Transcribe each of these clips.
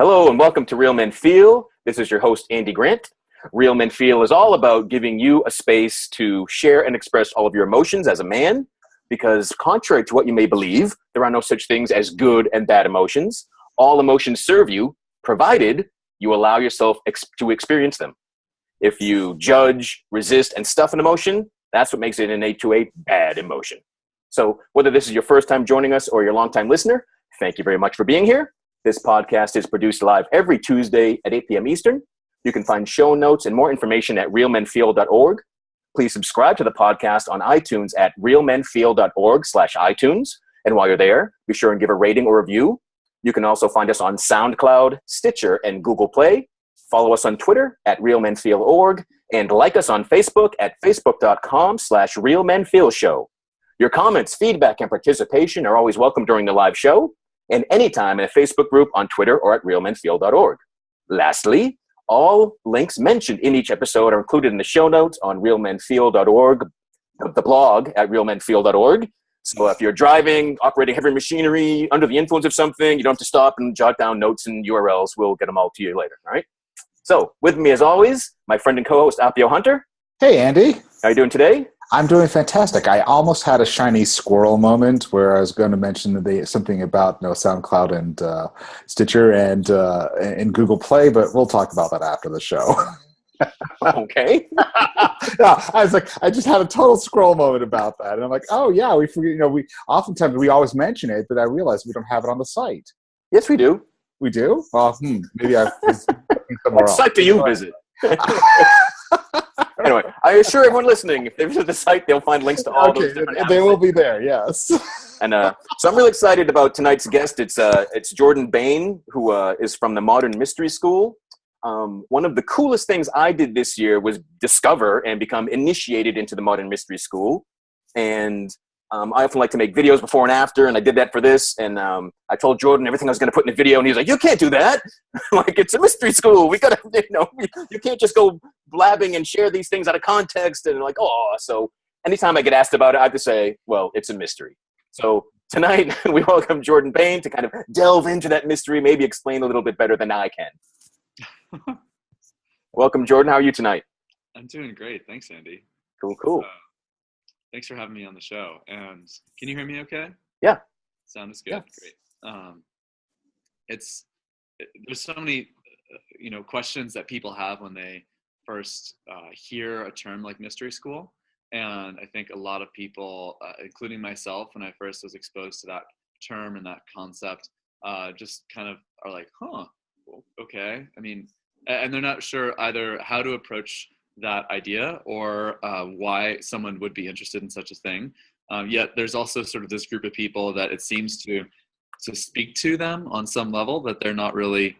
Hello and welcome to Real Men Feel. This is your host, Andy Grant. Real Men Feel is all about giving you a space to share and express all of your emotions as a man, because contrary to what you may believe, there are no such things as good and bad emotions. All emotions serve you, provided you allow yourself to experience them. If you judge, resist, and stuff an emotion, that's what makes it an A2A bad emotion. So whether this is your first time joining us or your longtime listener, thank you very much for being here. This podcast is produced live every Tuesday at 8 p.m. Eastern. You can find show notes and more information at realmenfeel.org. Please subscribe to the podcast on iTunes at realmenfeel.org/iTunes. And while you're there, be sure and give a rating or review. You can also find us on SoundCloud, Stitcher, and Google Play. Follow us on Twitter at realmenfeel.org and like us on Facebook at facebook.com/realmenfeelshow. Your comments, feedback, and participation are always welcome during the live show and anytime in a Facebook group, on Twitter, or at realmenfeel.org. Lastly, all links mentioned in each episode are included in the show notes on realmenfeel.org, the blog at realmenfeel.org. So if you're driving, operating heavy machinery, under the influence of something, you don't have to stop and jot down notes and URLs. We'll get them all to you later, all right? So with me, as always, my friend and co-host, Appio Hunter. Hey, Andy. How are you doing today? I'm doing fantastic. I almost had a shiny squirrel moment where I was going to mention something about SoundCloud and Stitcher and Google Play, but we'll talk about that after the show. Okay. Yeah, I was like, I just had a total squirrel moment about that, and I'm like, oh yeah, we forget. We oftentimes we always mention it, but I realize we don't have it on the site. Yes, we do. We do? Maybe I've somewhere What else. site do you visit? Anyway, I assure everyone listening, if they visit the site, they'll find links to all those different apps. They will be there, yes. And so I'm really excited about tonight's guest. It's Jordan Bain, who is from the Modern Mystery School. One of the coolest things I did this year was discover and become initiated into the Modern Mystery School. And I often like to make videos before and after, and I did that for this. And I told Jordan everything I was going to put in the video, and he was like, "You can't do that! Like, it's a mystery school. We gotta, you can't just go blabbing and share these things out of context." And like, oh, so anytime I get asked about it, I have to say, "Well, it's a mystery." So tonight we welcome Jordan Bain to kind of delve into that mystery, maybe explain a little bit better than I can. Welcome, Jordan. How are you tonight? I'm doing great. Thanks, Andy. Cool. Thanks for having me on the show. And can you hear me okay? Yeah. Sound is good. Yeah. Great. There's so many, questions that people have when they first hear a term like mystery school. And I think a lot of people, including myself, when I first was exposed to that term and that concept, just kind of are like, okay. I mean, and they're not sure either how to approach that idea or why someone would be interested in such a thing. Yet there's also sort of this group of people that it seems to speak to them on some level that they're not really,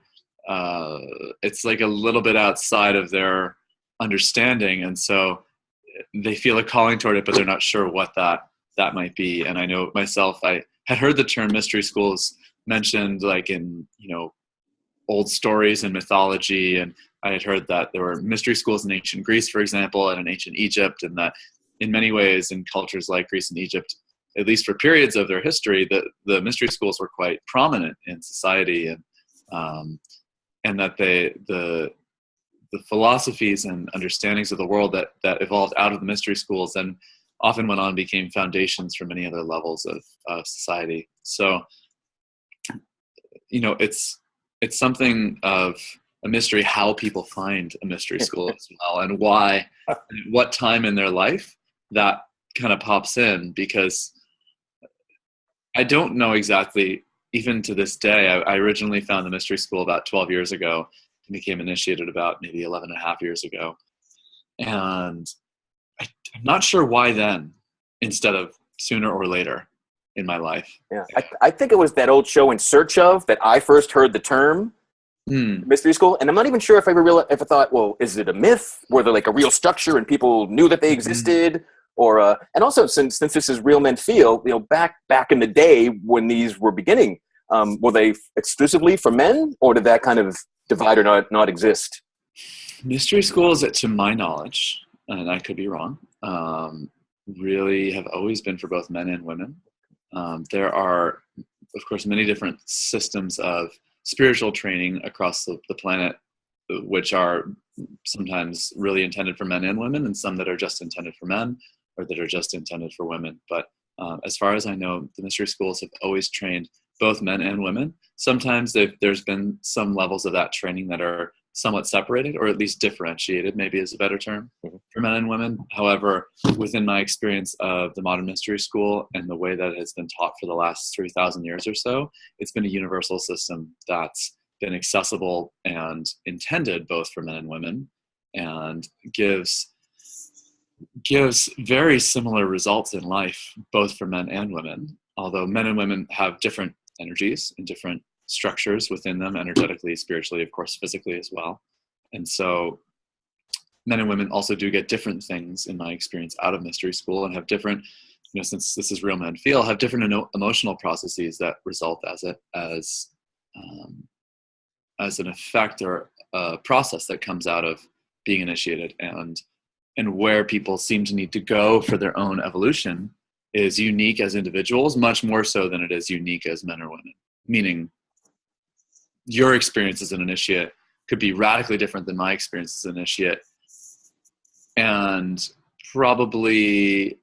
it's like a little bit outside of their understanding. And so they feel a calling toward it, but they're not sure what that might be. And I know myself, I had heard the term mystery schools mentioned like in, old stories and mythology. And I had heard that there were mystery schools in ancient Greece, for example, and in ancient Egypt, and that in many ways in cultures like Greece and Egypt, at least for periods of their history, the mystery schools were quite prominent in society, and that the philosophies and understandings of the world that evolved out of the mystery schools and often went on became foundations for many other levels of society. So, it's something of a mystery how people find a mystery school as well, and why, and what time in their life that kind of pops in, because I don't know exactly, even to this day. I originally found the mystery school about 12 years ago and became initiated about maybe 11 and a half years ago. And I'm not sure why then, instead of sooner or later in my life. Yeah, I think it was that old show In Search Of that I first heard the term mystery school, and I'm not even sure if I thought, well, is it a myth? Were there like a real structure and people knew that they existed? Or and also since this is Real Men Feel, back in the day when these were beginning, were they exclusively for men, or did that kind of divide or not exist? Mystery schools, to my knowledge, and I could be wrong, really have always been for both men and women. There are, of course, many different systems of spiritual training across the planet, which are sometimes really intended for men and women, and some that are just intended for men or that are just intended for women. But as far as I know, the mystery schools have always trained both men and women. Sometimes there's been some levels of that training that are somewhat separated, or at least differentiated, maybe is a better term, for men and women. However, within my experience of the modern mystery school and the way that it has been taught for the last 3,000 years or so, it's been a universal system that's been accessible and intended both for men and women, and gives very similar results in life, both for men and women, although men and women have different energies and different structures within them, energetically, spiritually, of course, physically as well. And so men and women also do get different things, in my experience, out of mystery school, and have different, since this is Real Men Feel, have different emotional processes that result as an effect or a process that comes out of being initiated, and where people seem to need to go for their own evolution is unique as individuals, much more so than it is unique as men or women. Meaning, your experience as an initiate could be radically different than my experience as an initiate, and probably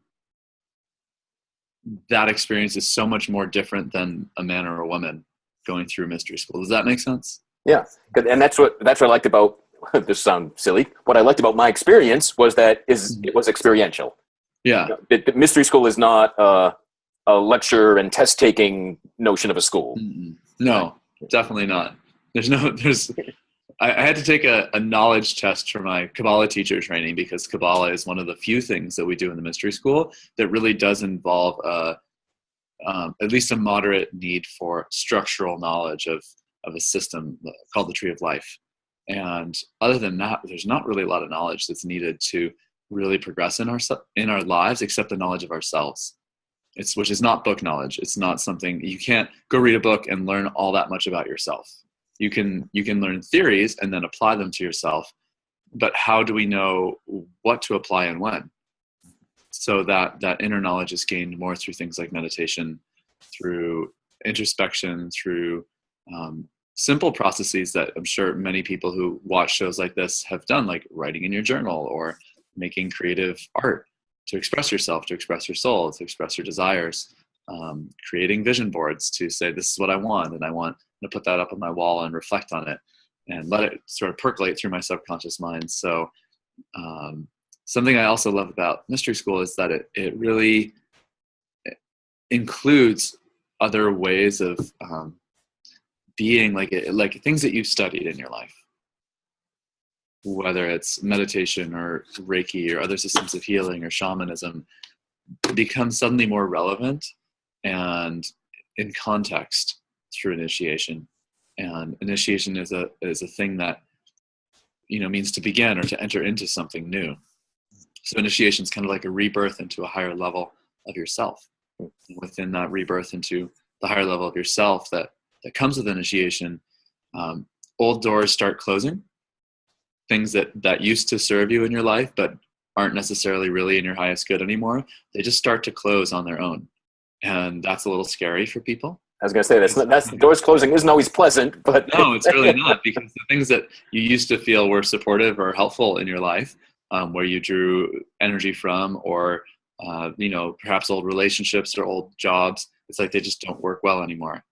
that experience is so much more different than a man or a woman going through mystery school. Does that make sense? Yeah, and that's what I liked about. This sounds silly. What I liked about my experience was that it was experiential. Yeah, The mystery school is not a lecture and test taking notion of a school. No, definitely not. I had to take a knowledge test for my Kabbalah teacher training, because Kabbalah is one of the few things that we do in the mystery school that really does involve at least a moderate need for structural knowledge of a system called the Tree of Life. And other than that, there's not really a lot of knowledge that's needed to really progress in our lives, except the knowledge of ourselves. Which is not book knowledge. It's not something you can't go read a book and learn all that much about yourself. You can learn theories and then apply them to yourself, but how do we know what to apply and when? So that inner knowledge is gained more through things like meditation, through introspection, through simple processes that I'm sure many people who watch shows like this have done, like writing in your journal or making creative art to express yourself, to express your soul, to express your desires, creating vision boards to say, this is what I want, and I want to put that up on my wall and reflect on it and let it sort of percolate through my subconscious mind. So something I also love about mystery school is that it really includes other ways of being, like things that you've studied in your life, whether it's meditation or Reiki or other systems of healing or shamanism, becomes suddenly more relevant and in context through initiation. And initiation is a thing that means to begin or to enter into something new. So initiation is kind of like a rebirth into a higher level of yourself. And within that rebirth into the higher level of yourself that comes with initiation, old doors start closing. Things that used to serve you in your life but aren't necessarily really in your highest good anymore, they just start to close on their own. And that's a little scary for people. I was going to say, that's doors closing isn't always pleasant, but no, it's really not, because the things that you used to feel were supportive or helpful in your life, where you drew energy from, or perhaps old relationships or old jobs, it's like they just don't work well anymore.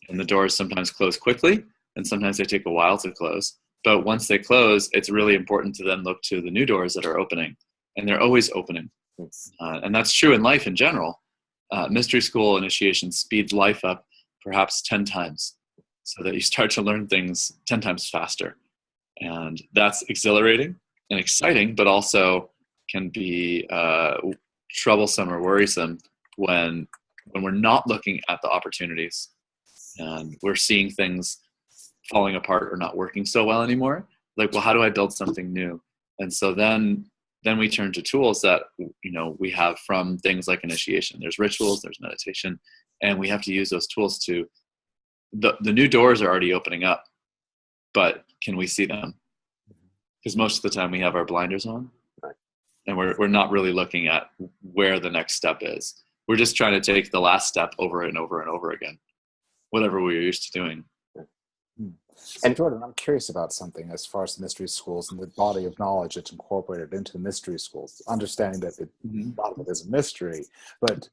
And the doors sometimes close quickly, and sometimes they take a while to close. But once they close, it's really important to then look to the new doors that are opening, and they're always opening. And that's true in life in general. Mystery school initiation speeds life up perhaps 10 times, so that you start to learn things 10 times faster. And that's exhilarating and exciting, but also can be troublesome or worrisome when we're not looking at the opportunities and we're seeing things falling apart or not working so well anymore. Like, well, how do I build something new? And so then we turn to tools that we have from things like initiation. There's rituals, there's meditation, and we have to use those tools to the new doors are already opening up, but can we see them? Because most of the time we have our blinders on, and we're not really looking at where the next step is. We're just trying to take the last step over and over and over again, whatever we were used to doing. And Jordan, I'm curious about something as far as the mystery schools and the body of knowledge that's incorporated into the mystery schools, understanding that a lot of it is a mystery, but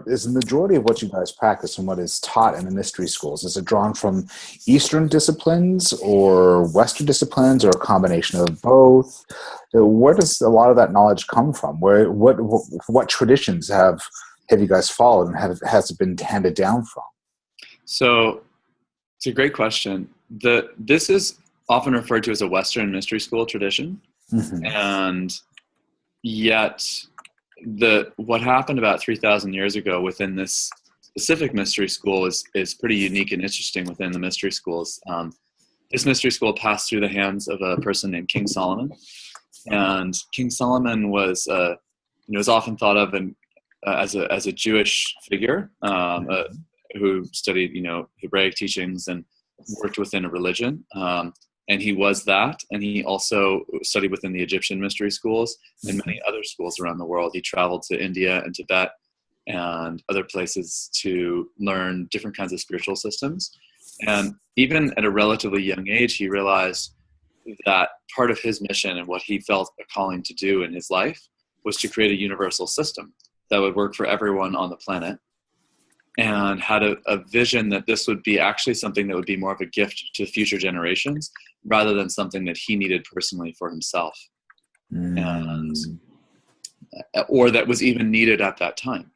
is the majority of what you guys practice and what is taught in the mystery schools, is it drawn from Eastern disciplines or Western disciplines or a combination of both? Where does a lot of that knowledge come from? What traditions have you guys followed, and has it been handed down from? So it's a great question. This is often referred to as a Western mystery school tradition, and yet what happened about 3,000 years ago within this specific mystery school is pretty unique and interesting within the mystery schools. This mystery school passed through the hands of a person named King Solomon, and King Solomon was often thought of as a Jewish figure who studied Hebraic teachings and worked within a religion. And he was that, and he also studied within the Egyptian mystery schools and many other schools around the world. He traveled to India and Tibet and other places to learn different kinds of spiritual systems. And even at a relatively young age, he realized that part of his mission and what he felt a calling to do in his life was to create a universal system that would work for everyone on the planet, and had a vision that this would be actually something that would be more of a gift to future generations rather than something that he needed personally for himself, or that was even needed at that time.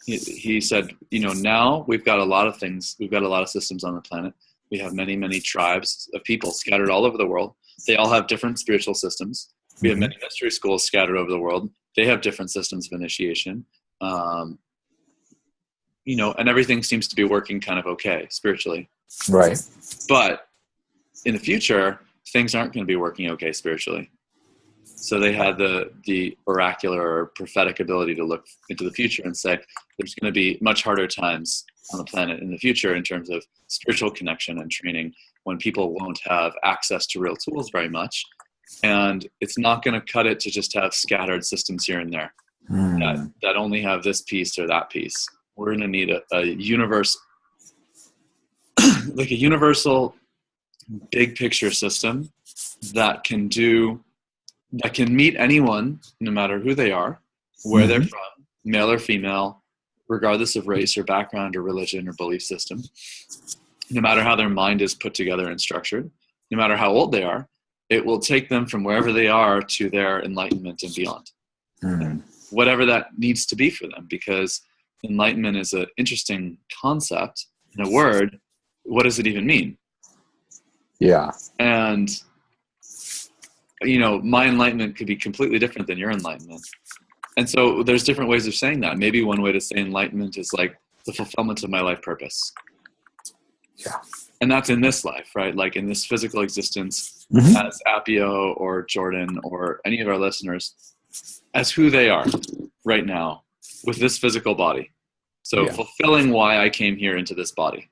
He said, now we've got a lot of things. We've got a lot of systems on the planet. We have many, many tribes of people scattered all over the world. They all have different spiritual systems. We have many mystery schools scattered over the world. They have different systems of initiation. And everything seems to be working kind of okay spiritually. Right. But in the future, things aren't going to be working okay spiritually. So they had the oracular or prophetic ability to look into the future and say, there's going to be much harder times on the planet in the future in terms of spiritual connection and training, when people won't have access to real tools very much. And it's not going to cut it to just have scattered systems here and there that only have this piece or that piece. We're going to need a universe, like a universal big picture system that can meet anyone, no matter who they are, where they're from, male or female, regardless of race or background or religion or belief system, no matter how their mind is put together and structured, no matter how old they are. It will take them from wherever they are to their enlightenment and beyond, whatever that needs to be for them, because enlightenment is an interesting concept and a word. What does it even mean? Yeah. And, my enlightenment could be completely different than your enlightenment. And so there's different ways of saying that. Maybe one way to say enlightenment is like the fulfillment of my life purpose. Yeah. And that's in this life, right? Like in this physical existence, as Appio or Jordan or any of our listeners, as who they are right now with this physical body. So fulfilling why I came here into this body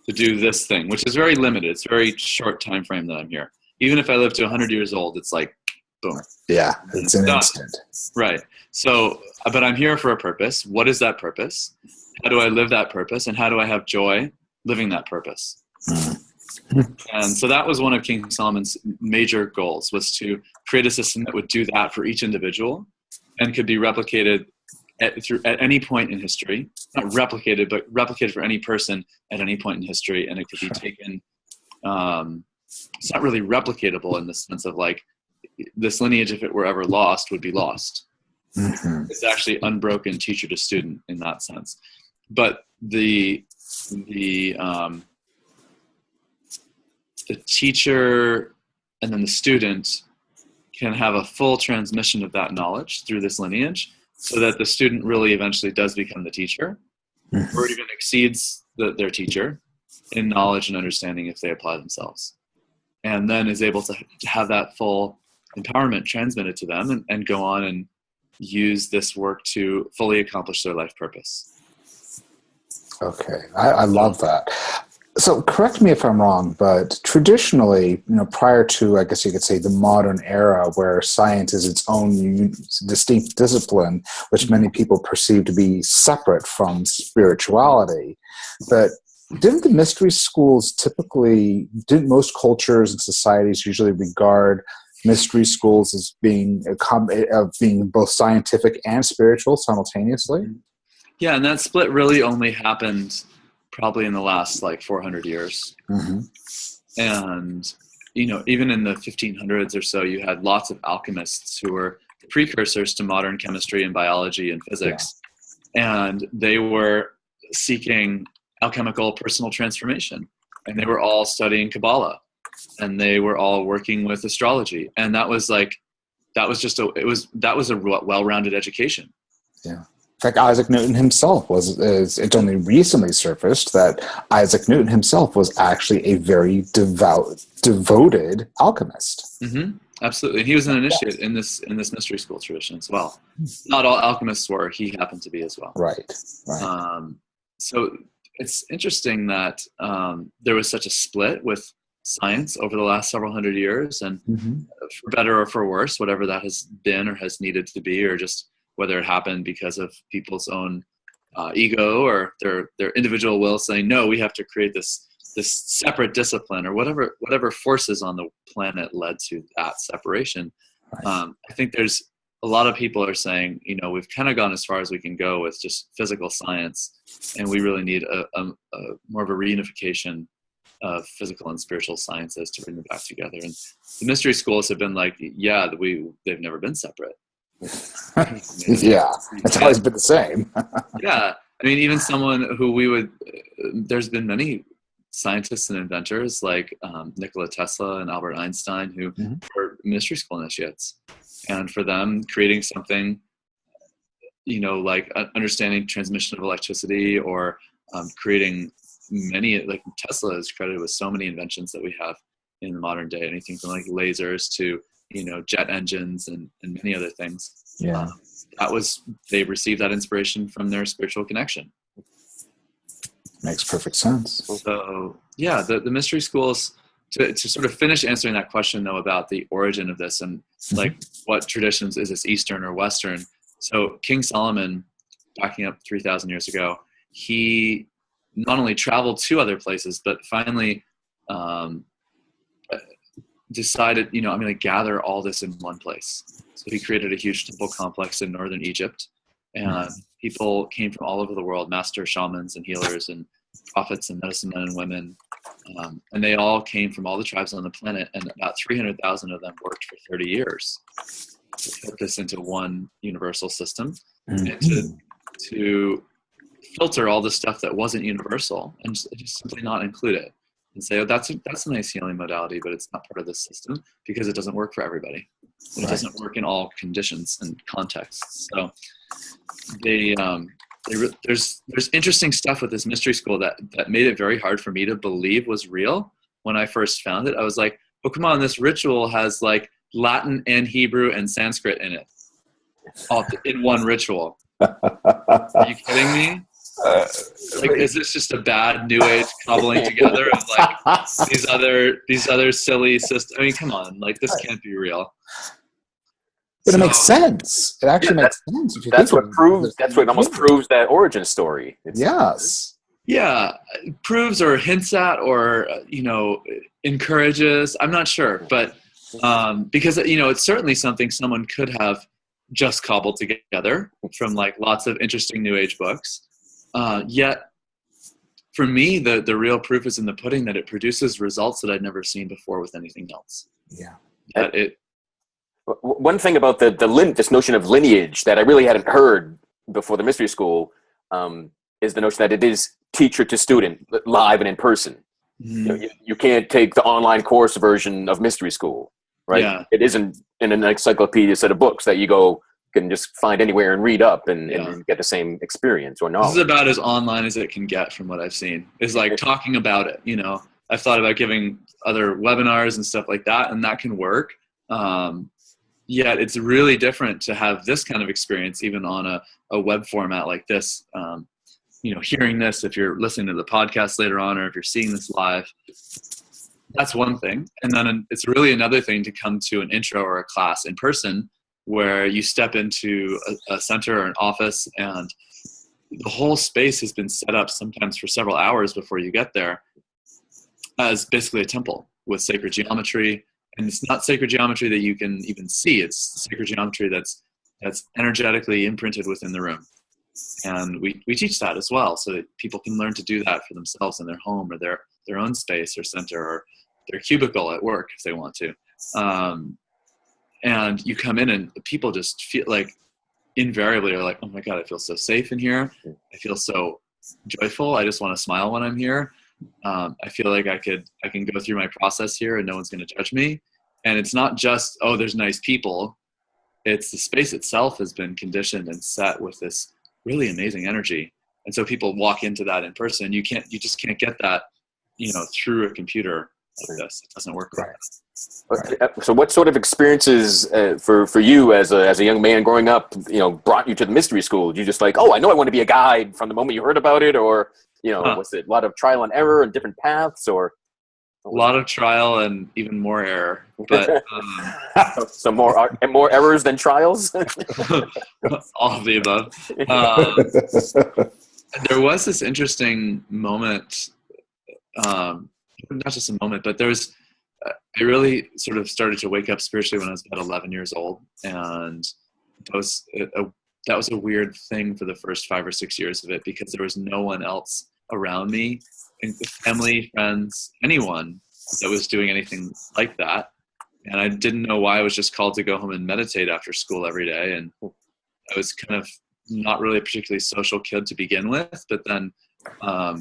to do this thing, which is very limited. It's a very short time frame that I'm here. Even if I live to 100 years old, it's like, boom. Yeah, it's an instant. Right. So, but I'm here for a purpose. What is that purpose? How do I live that purpose? And how do I have joy living that purpose? And so that was one of King Solomon's major goals, was to create a system that would do that for each individual and could be replicated at any point in history. Not replicated, but replicated for any person at any point in history. And it could be taken, it's not really replicatable in the sense of like, this lineage, if it were ever lost, would be lost. It's actually unbroken teacher to student in that sense. But the teacher and then the student can have a full transmission of that knowledge through this lineage, so that the student really eventually does become the teacher, or even exceeds their teacher in knowledge and understanding if they apply themselves, and then is able to have that full empowerment transmitted to them and go on and use this work to fully accomplish their life purpose. Okay, I love that. So correct me if I'm wrong, but traditionally, prior to, I guess you could say, the modern era where science is its own distinct discipline, which many people perceive to be separate from spirituality, but didn't the mystery schools typically, didn't most cultures and societies usually regard mystery schools as being being both scientific and spiritual simultaneously? Yeah, and that split really only happened probably in the last like 400 years. Mm-hmm. And, you know, even in the 1500s or so, you had lots of alchemists who were precursors to modern chemistry and biology and physics. Yeah. And they were seeking alchemical personal transformation. And they were all studying Kabbalah. And they were all working with astrology. And that was a well-rounded education. Yeah. In fact, Isaac Newton himself it's only recently surfaced that Isaac Newton himself was actually a very devoted alchemist. Mm-hmm. Absolutely. And he was an initiate in this mystery school tradition as well. Not all alchemists were. He happened to be as well. Right. So it's interesting that there was such a split with science over the last several hundred years, and for better or for worse, whatever that has been or has needed to be, or just whether it happened because of people's own ego or their individual will saying, no, we have to create this separate discipline, or whatever forces on the planet led to that separation. Right. I think there's a lot of people are saying, you know, we've kind of gone as far as we can go with just physical science, and we really need a more of a reunification of physical and spiritual sciences to bring them back together. And the mystery schools have been like, yeah, they've never been separate. Yeah, it's always been the same. Yeah, I mean, even someone who there's been many scientists and inventors like Nikola Tesla and Albert Einstein who were mystery school initiates, and for them creating something, you know, like understanding transmission of electricity, or creating many, like Tesla is credited with so many inventions that we have in the modern day, anything from like lasers to, you know, jet engines and many other things. Yeah. They received that inspiration from their spiritual connection. Makes perfect sense. So yeah, the mystery schools, to sort of finish answering that question though about the origin of this and like what traditions, is this Eastern or Western? So King Solomon, backing up 3,000 years ago, he not only traveled to other places, but finally decided, you know, I'm going to gather all this in one place. So he created a huge temple complex in northern Egypt, and people came from all over the world, master shamans and healers and prophets and medicine men and women. And they all came from all the tribes on the planet, and about 300,000 of them worked for 30 years to put this into one universal system, and to filter all the stuff that wasn't universal and just simply not include it, and say, oh, that's a nice healing modality, but it's not part of this system because it doesn't work for everybody. It doesn't work in all conditions and contexts. So there's interesting stuff with this mystery school that made it very hard for me to believe was real. When I first found it, I was like, oh, come on, this ritual has like Latin and Hebrew and Sanskrit in it, all in one ritual. Are you kidding me? Like, is this just a bad new age cobbling together of like these other silly systems? I mean, come on, like this can't be real. But it makes sense. It actually makes sense. That's what almost proves that origin story. Yes. Yeah, proves or hints at, or you know, encourages. I'm not sure, but because you know, it's certainly something someone could have just cobbled together from like lots of interesting new age books. Yet, for me, the real proof is in the pudding that it produces results that I'd never seen before with anything else. Yeah. One thing about this notion of lineage that I really hadn't heard before the mystery school is the notion that it is teacher to student, live and in person. Mm-hmm. You can't take the online course version of mystery school, right? Yeah. It isn't in an encyclopedia set of books that you can just find anywhere and read up and get the same experience or knowledge. This is about as online as it can get from what I've seen. Is like talking about it. You know, I've thought about giving other webinars and stuff like that, and that can work. Yet it's really different to have this kind of experience, even on a web format like this. You know, hearing this, if you're listening to the podcast later on, or if you're seeing this live, that's one thing. And then it's really another thing to come to an intro or a class in person, where you step into a center or an office, and the whole space has been set up sometimes for several hours before you get there as basically a temple with sacred geometry. And it's not sacred geometry that you can even see. It's sacred geometry that's energetically imprinted within the room. And we teach that as well, so that people can learn to do that for themselves in their home or their own space or center or their cubicle at work if they want to. And you come in and people just feel like, invariably are like, oh my God, I feel so safe in here. I feel so joyful. I just want to smile when I'm here. I feel like I can go through my process here and no one's going to judge me. And it's not just, oh, there's nice people. It's the space itself has been conditioned and set with this really amazing energy. And so people walk into that in person. You just can't get that, through a computer like this. It doesn't work like that. So what sort of experiences for you as a young man growing up, brought you to the mystery school? Did you just like, oh, I know I want to be a guide from the moment you heard about it? Or, was it a lot of trial and error and different paths, or? A lot of trial and even more error, but so more errors than trials. All of the above. There was this interesting moment, not just a moment, but I really sort of started to wake up spiritually when I was about 11 years old, and that was a weird thing for the first 5 or 6 years of it, because there was no one else around me, family, friends, anyone that was doing anything like that. And I didn't know why. I was just called to go home and meditate after school every day. And I was kind of not really a particularly social kid to begin with, but then I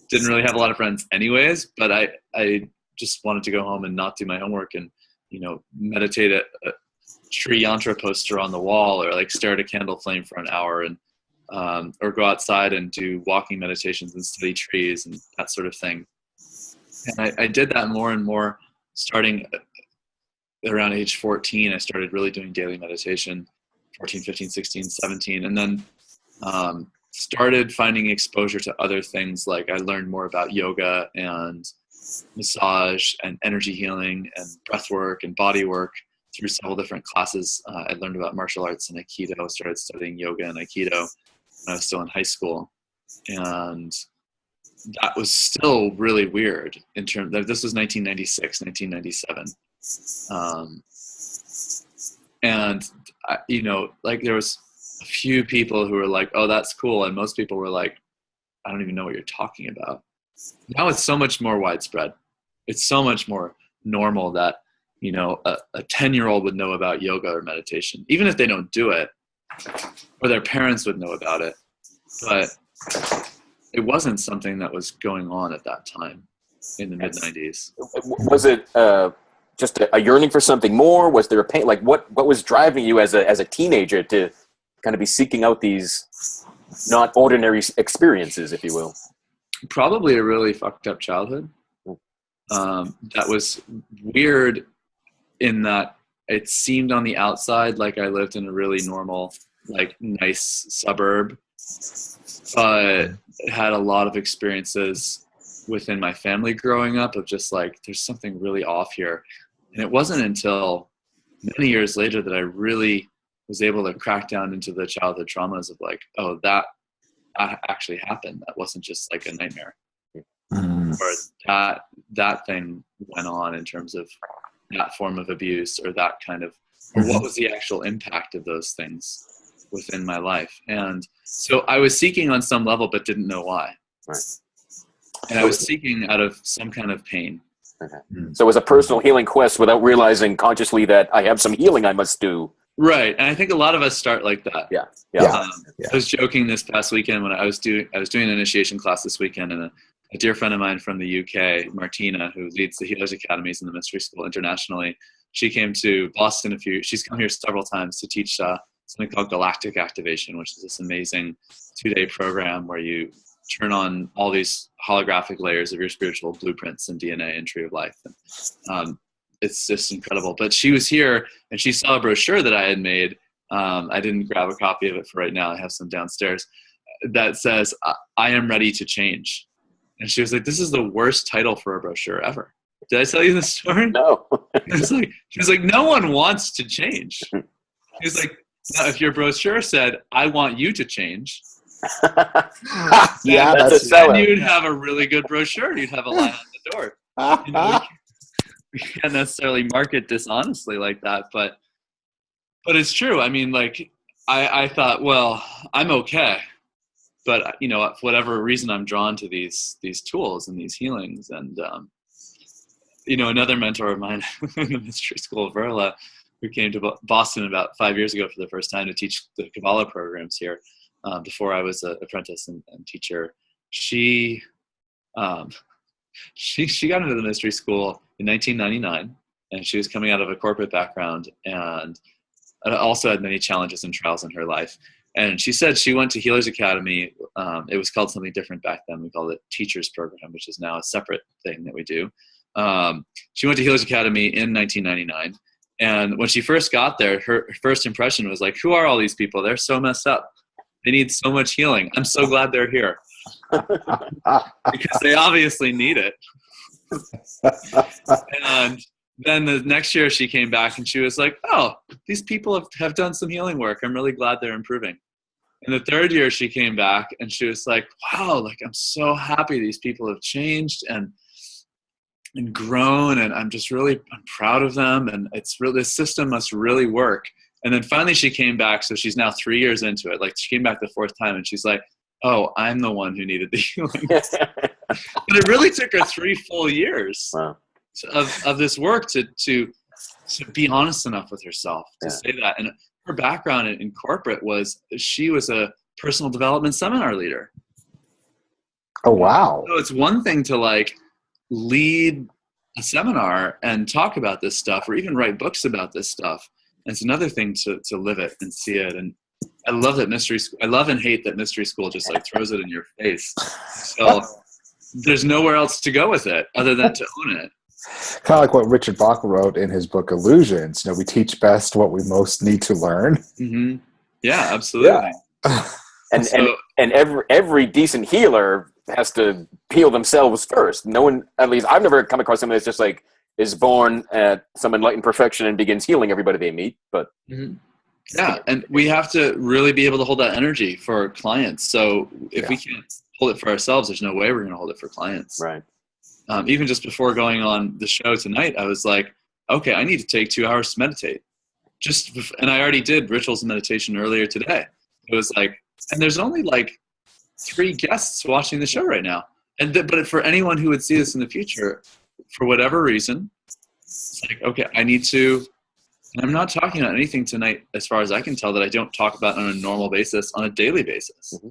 didn't really have a lot of friends anyways, but I just wanted to go home and not do my homework and, meditate at a Sri Yantra poster on the wall, or like stare at a candle flame for an hour, and or go outside and do walking meditations and study trees and that sort of thing. And I did that more and more, starting around age 14. I started really doing daily meditation, 14, 15, 16, 17, and then started finding exposure to other things. Like I learned more about yoga and massage and energy healing and breath work and body work through several different classes. I learned about martial arts and Aikido, started studying yoga and Aikido when I was still in high school. And that was still really weird in terms of, this was 1996, 1997. And, like there was a few people who were like, oh, that's cool. And most people were like, I don't even know what you're talking about. Now it's so much more widespread. It's so much more normal that, a 10-year-old would know about yoga or meditation, even if they don't do it, or their parents would know about it. But it wasn't something that was going on at that time in the mid-90s. Was it just a yearning for something more? Was there a pain? Like what was driving you as a teenager to kind of be seeking out these not ordinary experiences, if you will? Probably a really fucked up childhood. That was weird in that it seemed on the outside like I lived in a really normal, like nice suburb, but had a lot of experiences within my family growing up of just like, there's something really off here. And it wasn't until many years later that I really was able to crack down into the childhood traumas of like, oh, that actually happened. That wasn't just like a nightmare. Or that thing went on in terms of that form of abuse, or that kind of, or what was the actual impact of those things within my life. And so I was seeking on some level, but didn't know why. Right. And I was seeking out of some kind of pain. Okay. So it was a personal healing quest without realizing consciously that I have some healing I must do. Right. And I think a lot of us start like that. Yeah. I was joking this past weekend when I was doing an initiation class this weekend, and a dear friend of mine from the UK, Martina, who leads the Healers Academies in the Mystery School internationally, she came to Boston she's come here several times to teach something called Galactic Activation, which is this amazing 2-day program where you turn on all these holographic layers of your spiritual blueprints and DNA and tree of life. And, it's just incredible. But she was here and she saw a brochure that I had made. I didn't grab a copy of it for right now. I have some downstairs that says, I am ready to change. And she was like, this is the worst title for a brochure ever. Did I tell you this story? No. She was like, no one wants to change. She was like, Now, if your brochure said, "I want you to change," Yeah, That's a then seller. you'd have a really good brochure. You'd have a line on the door. You know, we can't necessarily market dishonestly like that, but it's true. I mean, like, I thought, well, I'm okay, but you know, for whatever reason, I'm drawn to these tools and these healings. And you know, another mentor of mine in the mystery school, Verla, who came to Boston about 5 years ago for the first time to teach the Kabbalah programs here, before I was an apprentice and teacher. She got into the mystery school in 1999, and she was coming out of a corporate background and also had many challenges and trials in her life. And she said she went to Healers Academy. It was called something different back then. We called it Teachers Program, which is now a separate thing that we do. She went to Healers Academy in 1999. And when she first got there, her first impression was like, who are all these people? They're so messed up. They need so much healing. I'm so glad they're here. Because they obviously need it. And then the next year she came back and she was like, oh, these people have done some healing work. I'm really glad they're improving. And the third year she came back and she was like, wow, like, I'm so happy these people have changed and grown, and I'm proud of them, and it's really, this system must really work. And then finally she came back, so she's now 3 years into it. Like, she came back the fourth time and she's like, oh, I'm the one who needed the healing. But it really took her 3 full years. Wow. of this work to be honest enough with herself to say that. And her background in corporate was she was a personal development seminar leader. Oh, wow. So it's one thing to like lead a seminar and talk about this stuff, or even write books about this stuff. And it's another thing to live it and see it. And I love that mystery school. I love and hate that mystery school just like throws it in your face. So there's nowhere else to go with it other than to own it. Kind of like what Richard Bach wrote in his book Illusions. You know, we teach best what we most need to learn. Mm-hmm. Yeah, absolutely. Yeah. And every decent healer has to heal themselves first. No one, at least I've never come across someone that's just like is born at some enlightened perfection and begins healing everybody they meet. But yeah, and we have to really be able to hold that energy for our clients. So if we can't hold it for ourselves, there's no way we're going to hold it for clients. Right. Even just before going on the show tonight, I was like, okay, I need to take 2 hours to meditate. And I already did rituals and meditation earlier today. It was like, and there's only like 3 guests watching the show right now. But for anyone who would see this in the future, for whatever reason, it's like, okay, I need to, and I'm not talking about anything tonight, as far as I can tell, that I don't talk about on a normal basis, on a daily basis. Mm-hmm.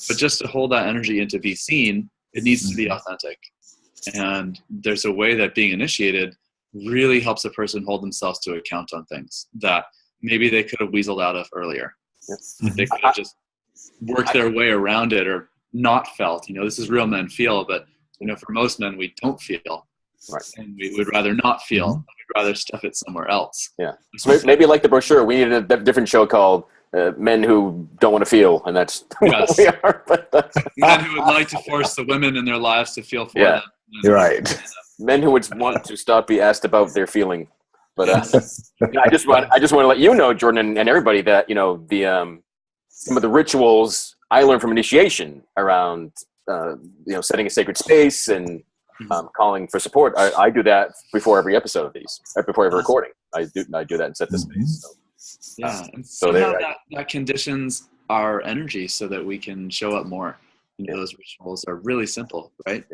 But just to hold that energy and to be seen, it needs to be authentic. And there's a way that being initiated really helps a person hold themselves to account on things that maybe they could have weaseled out of earlier. Yep. They could have just worked their way around it or not felt. You know, this is real men feel, but you know, for most men, we don't feel. Right. And we would rather not feel. Mm-hmm. We'd rather stuff it somewhere else. Yeah. So maybe like the brochure, we needed a different show called Men Who Don't Want to Feel, and that's what we are. Men who would like to force the women in their lives to feel for them. You're right. Men who would want to stop being asked about their feeling. But I just want to let you know, Jordan, and everybody, that you know the some of the rituals I learned from initiation around setting a sacred space and calling for support. I do that before every episode of these, before every recording. I do that and set the space. So. Yeah, and so that conditions our energy so that we can show up more. You know, those rituals are really simple, right?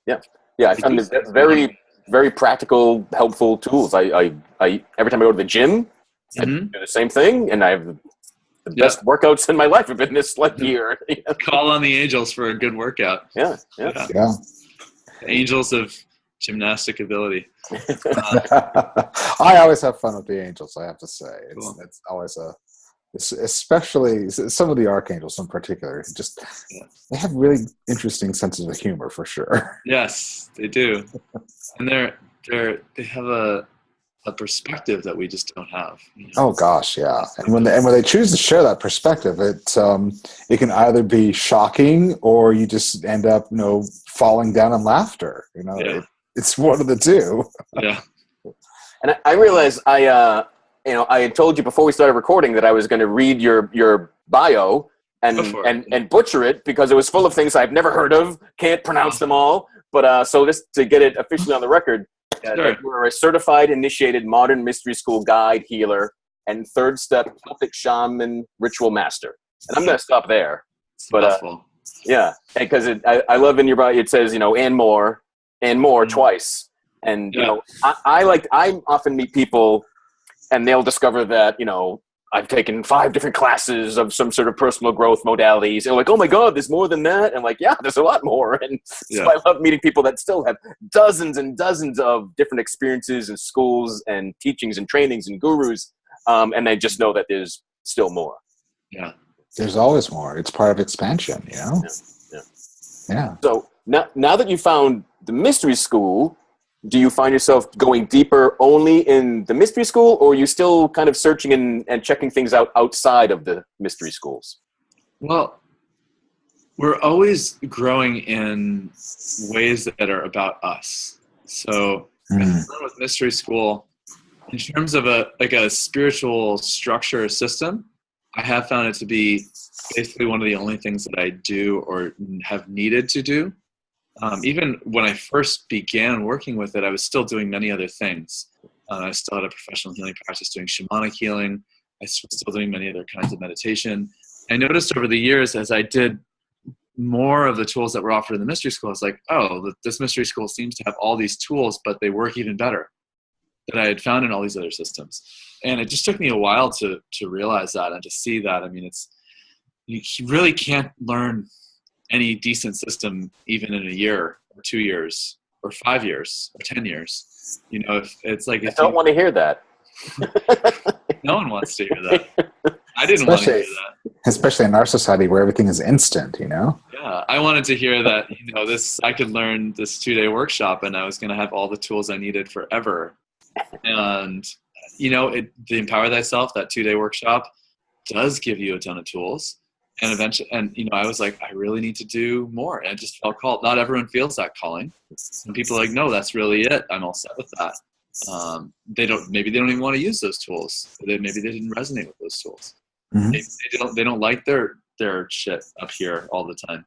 Yeah. But I found them very, very practical, helpful tools. I every time I go to the gym, I do the same thing, and I have the best workouts in my life have been this year. Call on the angels for a good workout. Yeah. Angels of gymnastic ability. I always have fun with the angels, I have to say. It's always especially some of the archangels in particular, they have really interesting senses of humor for sure. Yes, they do. And they have a perspective that we just don't have. You know? Oh gosh, yeah. And when they choose to share that perspective, it can either be shocking or you just end up, falling down in laughter. It's one of the two. Yeah. And I realize I had told you before we started recording that I was going to read your bio and butcher it because it was full of things I've never heard of, can't pronounce them all. But so this to get it officially on the record, that you are a certified initiated modern mystery school guide, healer, and third step Celtic shaman ritual master. And I'm going to stop there. But yeah, because I love in your bio it says and more twice. And I often meet people and they'll discover that I've taken 5 different classes of some sort of personal growth modalities. And like, oh my God, there's more than that. And like, yeah, there's a lot more. And so I love meeting people that still have dozens and dozens of different experiences and schools and teachings and trainings and gurus. And they just know that there's still more. Yeah. There's always more. It's part of expansion, Yeah. So now that you found the mystery school, do you find yourself going deeper only in the mystery school, or are you still kind of searching and checking things out outside of the mystery schools? Well, we're always growing in ways that are about us. So with mystery school, in terms of a spiritual structure or system, I have found it to be basically one of the only things that I do or have needed to do. Even when I first began working with it, I was still doing many other things. I still had a professional healing practice doing shamanic healing. I was still doing many other kinds of meditation. I noticed over the years as I did more of the tools that were offered in the mystery school, I was like, oh, this mystery school seems to have all these tools, but they work even better that I had found in all these other systems. And it just took me a while to realize that and to see that. I mean, you really can't learn any decent system even in a year or 2 years or 5 years or 10 years. If it's like, I don't want to hear that. No one wants to hear that. I didn't want to hear that. Especially in our society where everything is instant, Yeah, I wanted to hear that, I could learn this 2-day workshop and I was going to have all the tools I needed forever. And, the Empower Thyself, that 2-day workshop does give you a ton of tools. And eventually, I was like, I really need to do more. And I just felt called. Not everyone feels that calling. Some people are like, no, that's really it. I'm all set with that. Maybe they don't even want to use those tools. Maybe they didn't resonate with those tools. Mm-hmm. They don't like their shit up here all the time.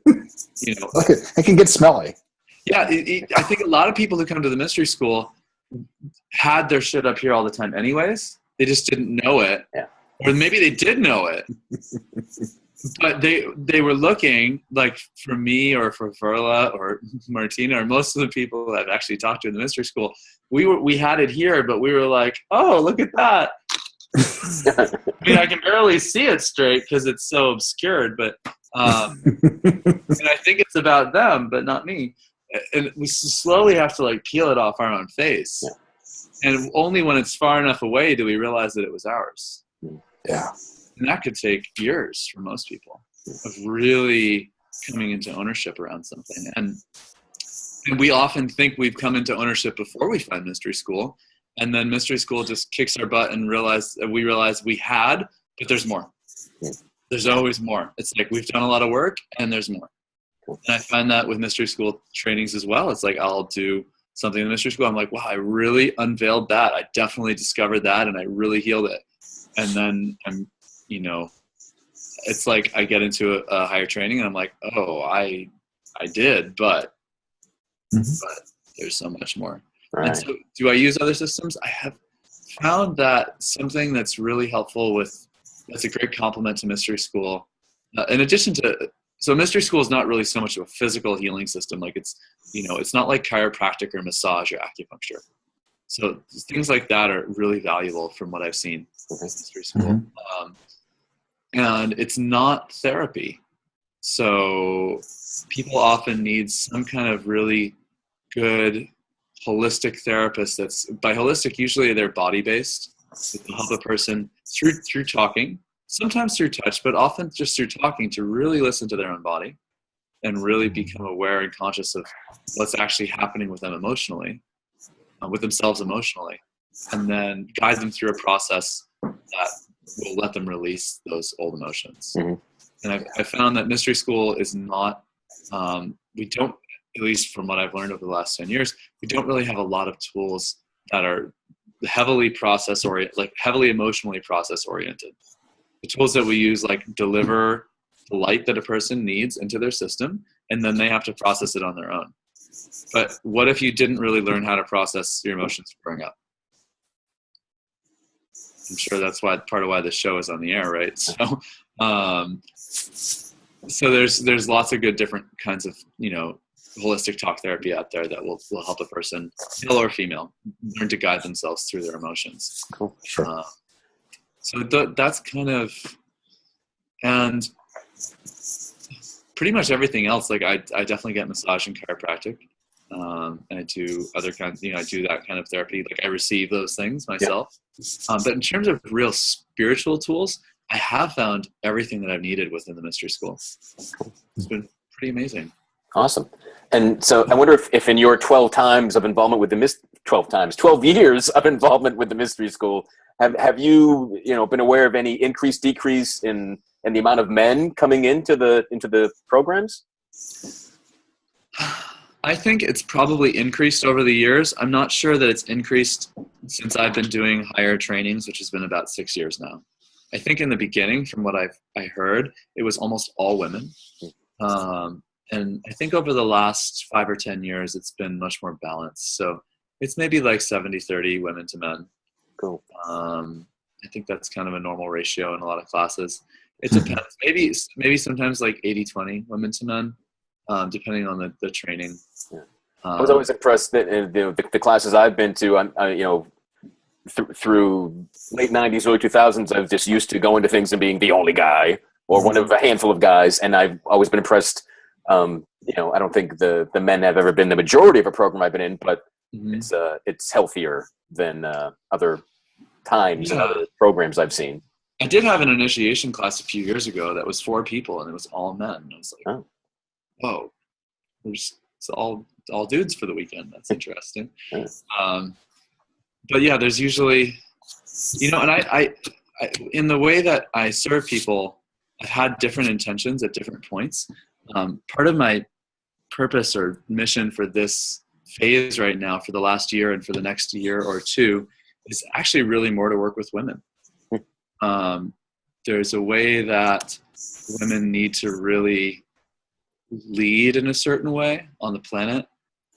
Look, it can get smelly. Yeah. I think a lot of people who come to the mystery school had their shit up here all the time anyways. They just didn't know it. Yeah. Or maybe they did know it, but they were looking like for me or for Verla or Martina or most of the people I've actually talked to in the mystery school. We had it here, but we were like, oh, look at that. I mean, I can barely see it straight because it's so obscured, but and I think it's about them, but not me. And we slowly have to like peel it off our own face. Yeah. And only when it's far enough away do we realize that it was ours. Yeah. And that could take years for most people of really coming into ownership around something. And we often think we've come into ownership before we find mystery school. And then mystery school just kicks our butt and we realize we had, but there's more. There's always more. It's like we've done a lot of work and there's more. And I find that with mystery school trainings as well. It's like I'll do something in the mystery school. I'm like, wow, I really unveiled that. I definitely discovered that and I really healed it. And then I'm, it's like I get into a higher training and I'm like, oh, I did, but there's so much more. Right. And so do I use other systems? I have found that something that's really helpful that's a great complement to mystery school. In addition to, so mystery school is not really so much of a physical healing system. Like it's not like chiropractic or massage or acupuncture. So things like that are really valuable from what I've seen in mystery school. Mm-hmm. And it's not therapy. So people often need some kind of really good holistic therapist that's, by holistic, usually they're body-based. It can help a person through talking, sometimes through touch, but often just through talking to really listen to their own body and really become aware and conscious of what's actually happening with them emotionally. With themselves emotionally, and then guide them through a process that will let them release those old emotions. Mm-hmm. And I found that mystery school is not, we don't, at least from what I've learned over the last 10 years, we don't really have a lot of tools that are heavily process oriented, like heavily emotionally process oriented. The tools that we use like deliver the light that a person needs into their system, and then they have to process it on their own. But what if you didn't really learn how to process your emotions growing up? I'm sure that's why part of why this show is on the air, right? So, so there's lots of good different kinds of, you know, holistic talk therapy out there that will help a person, male or female, learn to guide themselves through their emotions. Cool. Sure. So that's kind of, and pretty much everything else. Like I definitely get massage and chiropractic, and I do other kinds. You know, I do that kind of therapy. Like I receive those things myself. Yeah. But in terms of real spiritual tools, I have found everything that I've needed within the mystery school. It's been pretty amazing. Awesome. And so I wonder if in your 12 times of involvement with the 12 years of involvement with the mystery school, have you, you know, been aware of any increase, decrease in the amount of men coming into the programs? I think it's probably increased over the years. I'm not sure that it's increased since I've been doing higher trainings, which has been about 6 years now. I think in the beginning, from what I heard, it was almost all women. And I think over the last 5 or 10 years, it's been much more balanced. So it's maybe like 70-30 women to men. Cool. I think that's kind of a normal ratio in a lot of classes. It depends. Maybe sometimes like 80-20 women to men, depending on the training. Yeah. I was always impressed that the classes I've been to, you know, through late 90s, early 2000s, I was just used to going to things and being the only guy or one of a handful of guys. And I've always been impressed. You know, I don't think the men have ever been the majority of a program I've been in, but it's healthier than other times and other programs I've seen. I did have an initiation class a few years ago that was 4 people and it was all men. And I was like, oh, whoa, it's all dudes for the weekend. That's interesting. But yeah, there's usually, you know, and I in the way that I serve people, I've had different intentions at different points. Part of my purpose or mission for this phase right now, for the last year and for the next year or two, is actually really more to work with women. There's a way that women need to really lead in a certain way on the planet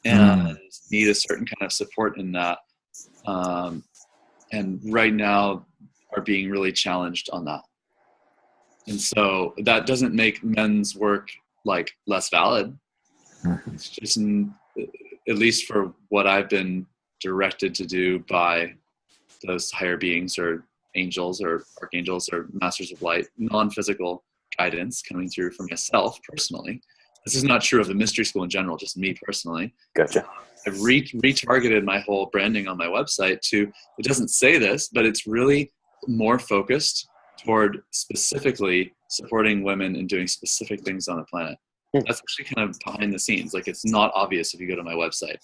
and need a certain kind of support in that. And right now are being really challenged on that. And so that doesn't make men's work like less valid. It's just, at least for what I've been directed to do by those higher beings or angels or archangels or masters of light, non-physical guidance coming through for myself personally. This is not true of the mystery school in general, just me personally. Gotcha. I've retargeted my whole branding on my website to, it doesn't say this, but it's really more focused toward specifically supporting women and doing specific things on the planet. That's actually kind of behind the scenes. Like, it's not obvious if you go to my website.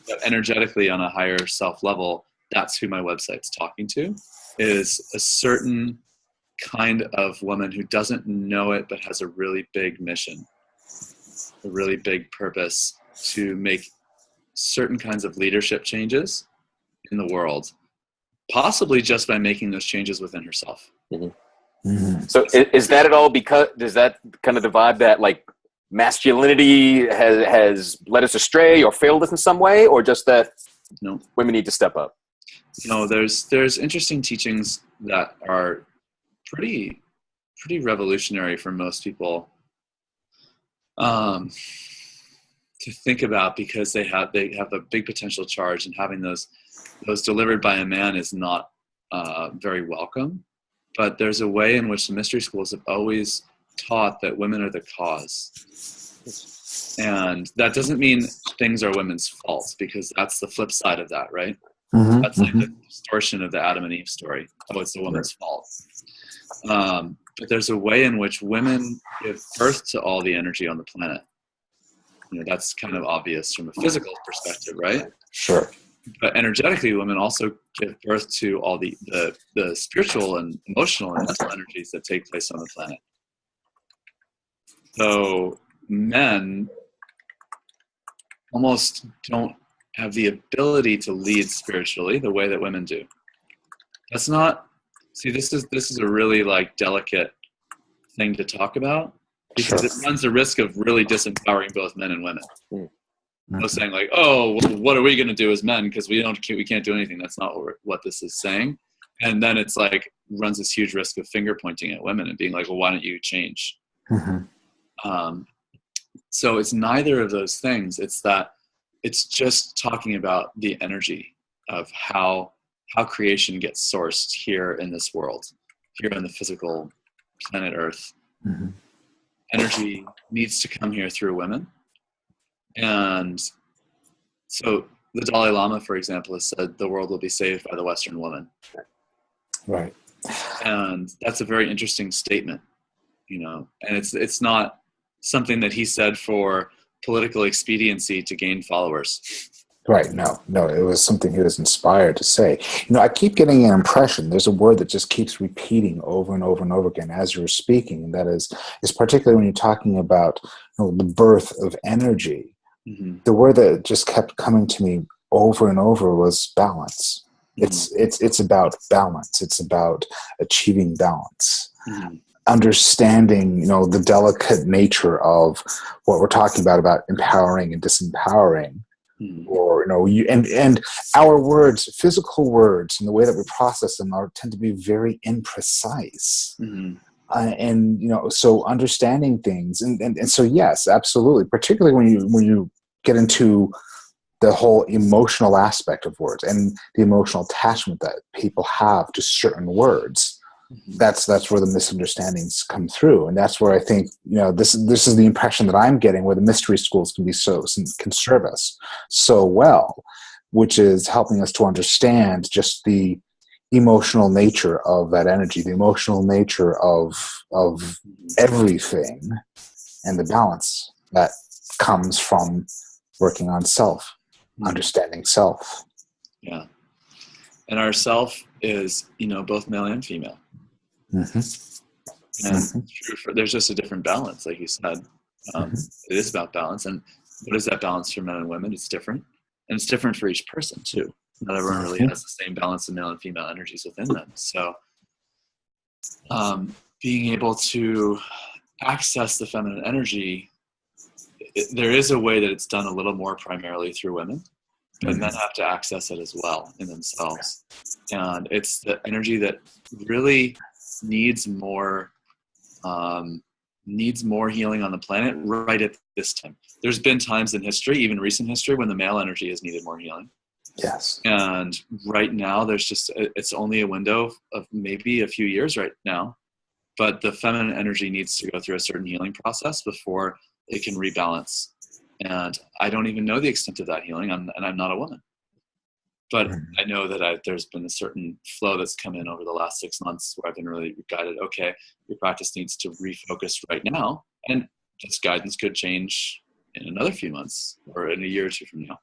But energetically, on a higher self level, that's who my website's talking to, is a certain kind of woman who doesn't know it, but has a really big mission, a really big purpose to make certain kinds of leadership changes in the world, possibly just by making those changes within herself. So is that at all, because does that kind of the vibe that like masculinity has led us astray or failed us in some way, or just that women need to step up? No, there's interesting teachings that are pretty revolutionary for most people to think about, because they have a big potential charge, and having those delivered by a man is not very welcome. But there's a way in which the mystery schools have always taught that women are the cause. And that doesn't mean things are women's fault, because that's the flip side of that, right? That's like the distortion of the Adam and Eve story. Oh, it's the woman's fault. But there's a way in which women give birth to all the energy on the planet. You know, that's kind of obvious from a physical perspective, right? Sure. But energetically, women also give birth to all the spiritual and emotional and mental energies that take place on the planet. So men almost don't have the ability to lead spiritually the way that women do. That's not, see, this is a really like delicate thing to talk about, because Sure. it runs the risk of really disempowering both men and women. Mm-hmm. No saying like, oh, well, what are we going to do as men? Because we can't do anything. That's not what this is saying. And then it's like runs this huge risk of finger pointing at women and being like, well, why don't you change? Mm-hmm. So it's neither of those things. It's that it's just talking about the energy of how creation gets sourced here in this world, here in the physical planet Earth. Mm-hmm. Energy needs to come here through women. And so the Dalai Lama, for example, has said the world will be saved by the Western woman. Right. And that's a very interesting statement, you know, and it's not something that he said for political expediency to gain followers. Right. No, it was something he was inspired to say. You know, I keep getting an impression, there's a word that just keeps repeating over and over and over again as you're speaking, and that is particularly when you're talking about, you know, the birth of energy. Mm-hmm. The word that just kept coming to me over and over was balance. Mm-hmm. It's about balance. It's about achieving balance. Mm-hmm. Understanding, you know, the delicate nature of what we're talking about empowering and disempowering. Mm-hmm. Or, you know, and our words, physical words, and the way that we process them tend to be very imprecise. Mm-hmm. And, you know, so understanding things, and so yes, absolutely, particularly when you get into the whole emotional aspect of words and the emotional attachment that people have to certain words. That's where the misunderstandings come through, and that's where I think, you know, this is the impression that I'm getting, where the mystery schools can serve us so well, which is helping us to understand just the emotional nature of that energy, the emotional nature of everything, and the balance that comes from working on self, understanding self. Yeah, and our self is, you know, both male and female. Mm-hmm. And Mm-hmm. there's just a different balance, like you said. Mm-hmm. It is about balance, and what is that balance for men and women? It's different, and it's different for each person too. Not everyone really has the same balance of male and female energies within them. So being able to access the feminine energy, there is a way that it's done a little more primarily through women, but men have to access it as well in themselves. And it's the energy that really needs more healing on the planet right at this time. There's been times in history, even recent history, when the male energy has needed more healing. Yes. And right now, it's only a window of maybe a few years right now, but the feminine energy needs to go through a certain healing process before it can rebalance. And I don't even know the extent of that healing, and I'm not a woman. But I know that there's been a certain flow that's come in over the last 6 months where I've been really guided, okay, your practice needs to refocus right now. And this guidance could change in another few months or in a year or two from now.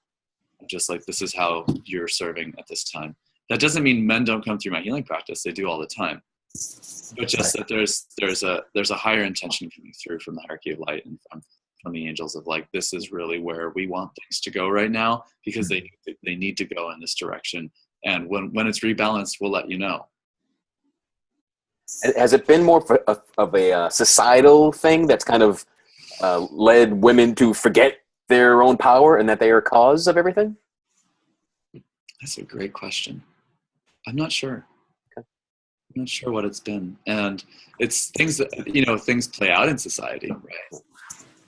Just like, this is how you're serving at this time. That doesn't mean men don't come through my healing practice. They do all the time. But just that there's a higher intention coming through from the hierarchy of light and from the angels of like, this is really where we want things to go right now, because they need to go in this direction. And when it's rebalanced, we'll let you know. Has it been more of a societal thing that's kind of led women to forget their own power and that they are cause of everything? That's a great question. I'm not sure. Okay. I'm not sure what it's been. And it's things that, you know, things play out in society, right?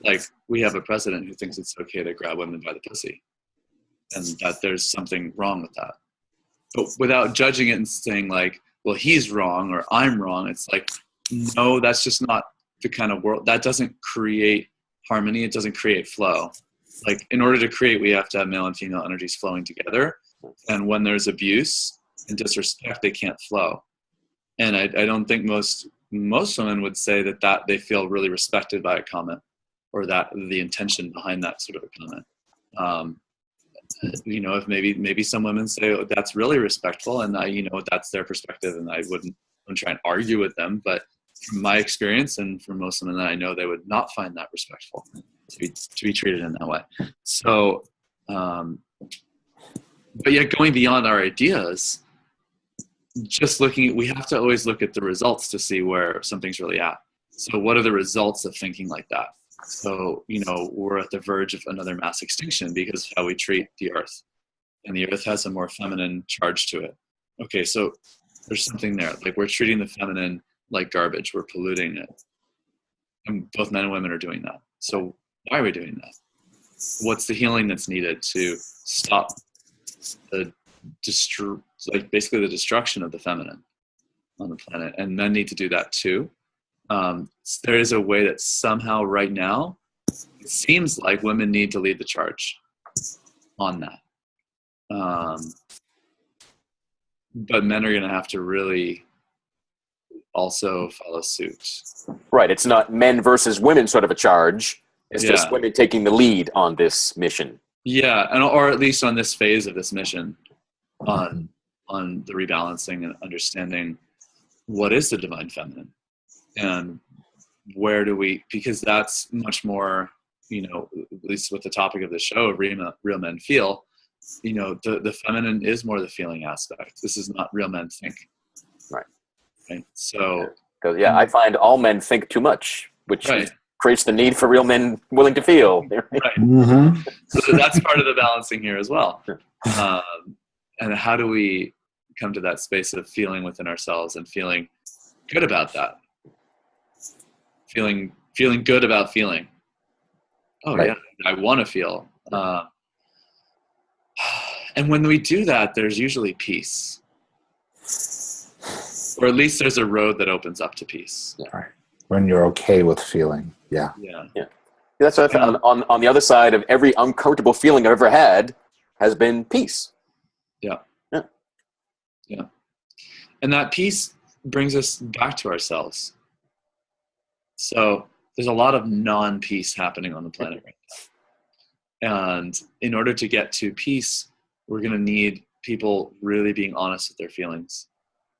Like, we have a president who thinks it's okay to grab women by the pussy, and that there's something wrong with that. But without judging it and saying like, well, he's wrong or I'm wrong, it's like, no, that's just not the kind of world. That doesn't create harmony. It doesn't create flow. Like, in order to create, we have to have male and female energies flowing together. And when there's abuse and disrespect, they can't flow. And I don't think most women would say that they feel really respected by a comment, or that the intention behind that sort of a comment. You know, if maybe some women say, oh, that's really respectful, and you know, that's their perspective, and I wouldn't try and argue with them. But from my experience and from most women that I know, they would not find that respectful to be treated in that way. So but yet going beyond our ideas, we have to always look at the results to see where something's really at. So what are the results of thinking like that? So, we're at the verge of another mass extinction because of how we treat the earth. And the earth has a more feminine charge to it. Okay, so there's something there. Like, we're treating the feminine like garbage. We're polluting it. And both men and women are doing that. So why are we doing that? What's the healing that's needed to stop basically the destruction of the feminine on the planet? And men need to do that too. There is a way that somehow right now it seems like women need to lead the charge on that. But men are going to have to really also follow suit. Right. It's not men versus women sort of a charge. It's just women taking the lead on this mission. Yeah, or at least on this phase of this mission, on the rebalancing and understanding what is the divine feminine, and where do we? Because that's much more, at least with the topic of the show, real men feel. The feminine is more the feeling aspect. This is not real men think. Right. So. Because I find all men think too much, which creates the need for real men willing to feel. Right. Mm-hmm. So that's part of the balancing here as well. And how do we come to that space of feeling within ourselves and feeling good about that? Feeling good about feeling. Oh, right. Yeah, I want to feel. And when we do that, there's usually peace. Or at least there's a road that opens up to peace. Right. When you're okay with feeling. Yeah. That's what I found. On the other side of every uncomfortable feeling I've ever had has been peace. Yeah. And that peace brings us back to ourselves. So there's a lot of non-peace happening on the planet right now. And in order to get to peace, we're going to need people really being honest with their feelings,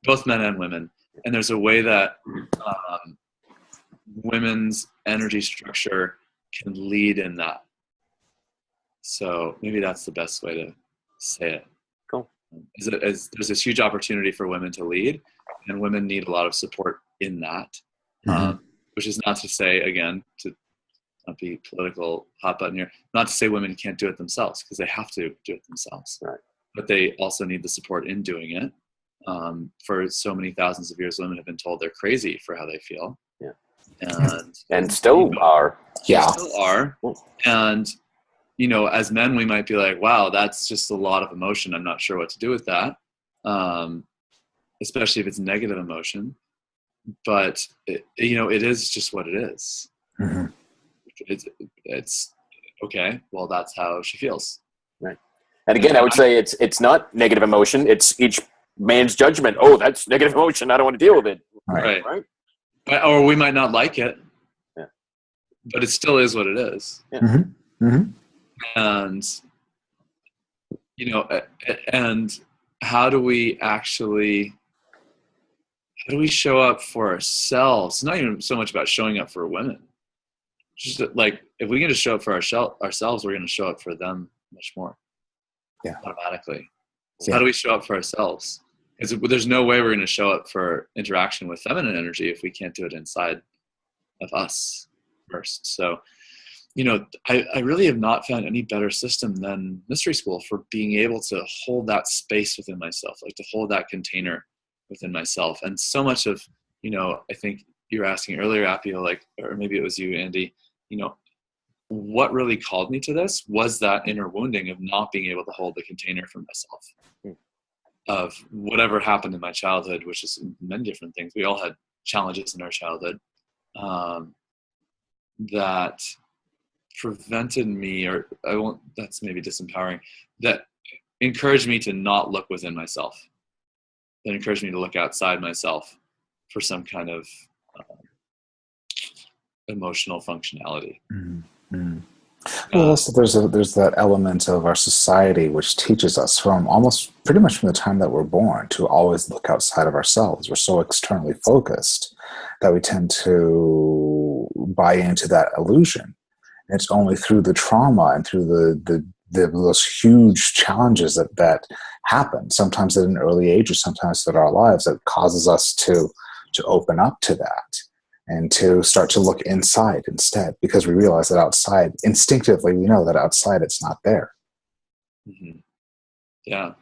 both men and women. And there's a way that women's energy structure can lead in that. So maybe that's the best way to say it. Cool. There's this huge opportunity for women to lead, and women need a lot of support in that. Which is not to say, again, to not be political hot button here, not to say women can't do it themselves, because they have to do it themselves. Right. But they also need the support in doing it. For so many thousands of years, women have been told they're crazy for how they feel. Yeah. And still are. Yeah. Still are. And, as men, we might be like, wow, that's just a lot of emotion. I'm not sure what to do with that. Especially if it's negative emotion. But, it is just what it is. Mm-hmm. It's okay. Well, that's how she feels. Right. And again, I would say it's not negative emotion. It's each man's judgment. Oh, that's negative emotion. I don't want to deal with it. Right. Or we might not like it. Yeah. But it still is what it is. Yeah. Mm-hmm. Mm-hmm. And, and how do we show up for ourselves? It's not even so much about showing up for women. Just like, if we can just show up for ourselves, we're going to show up for them much more. Yeah. Automatically. So Yeah. how do we show up for ourselves? Because there's no way we're going to show up for interaction with feminine energy if we can't do it inside of us first. So, I really have not found any better system than Mystery School for being able to hold that space within myself, like to hold that container within myself. And so much of, I think you were asking earlier, Appio, or maybe it was you, Andy, what really called me to this was that inner wounding of not being able to hold the container for myself, of whatever happened in my childhood, which is many different things. We all had challenges in our childhood that prevented me, or that's maybe disempowering, that encouraged me to not look within myself, that encouraged me to look outside myself for some kind of emotional functionality. Mm-hmm. Well, also there's that element of our society which teaches us from pretty much from the time that we're born to always look outside of ourselves. We're so externally focused that we tend to buy into that illusion. And it's only through the trauma and through the those huge challenges that happen, sometimes at an early age or sometimes in our lives, that causes us to open up to that and to start to look inside instead, because we realize that outside, instinctively, we know that outside it's not there. Mm-hmm. Yeah.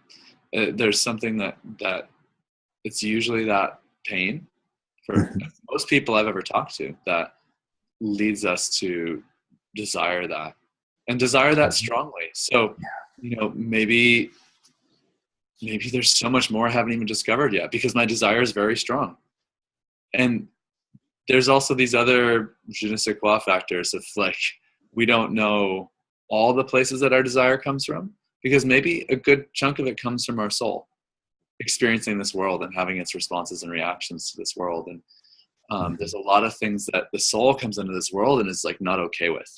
There's something that it's usually that pain for most people I've ever talked to that leads us to desire that, and desire that strongly. So, maybe there's so much more I haven't even discovered yet because my desire is very strong. And there's also these other je ne sais quoi factors of like, we don't know all the places that our desire comes from, because maybe a good chunk of it comes from our soul experiencing this world and having its responses and reactions to this world. And there's a lot of things that the soul comes into this world and is like not okay with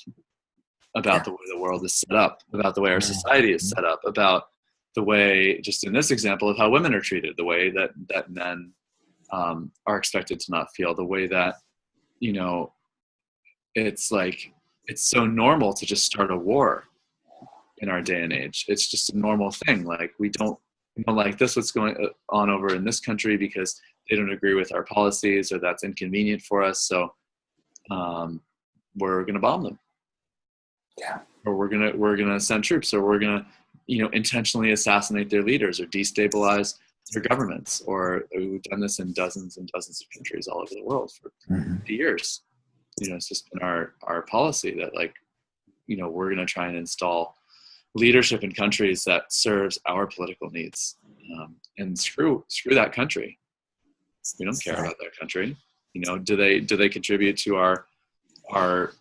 about the way the world is set up, about the way our society is set up, about the way, just in this example, of how women are treated, the way that men are expected to not feel, the way that, it's like, it's so normal to just start a war in our day and age. It's just a normal thing. Like, we don't like this, what's going on over in this country because they don't agree with our policies, or that's inconvenient for us. So we're going to bomb them. Yeah. Or we're going to send troops, or we're going to, intentionally assassinate their leaders or destabilize their governments. Or we've done this in dozens and dozens of countries all over the world for years. It's just been our policy that, like, we're going to try and install leadership in countries that serves our political needs, and screw that country. We don't care about that country. Do they contribute to our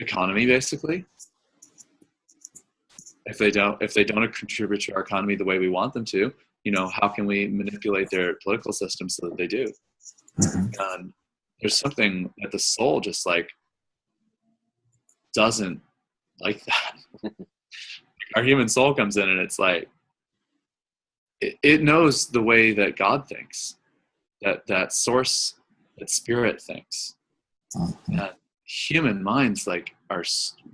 economy, basically? If they don't contribute to our economy the way we want them to, how can we manipulate their political system so that they do? And there's something that the soul just like doesn't like that. Our human soul comes in and it's like, it knows the way that God thinks, that source, that spirit thinks. And human minds like are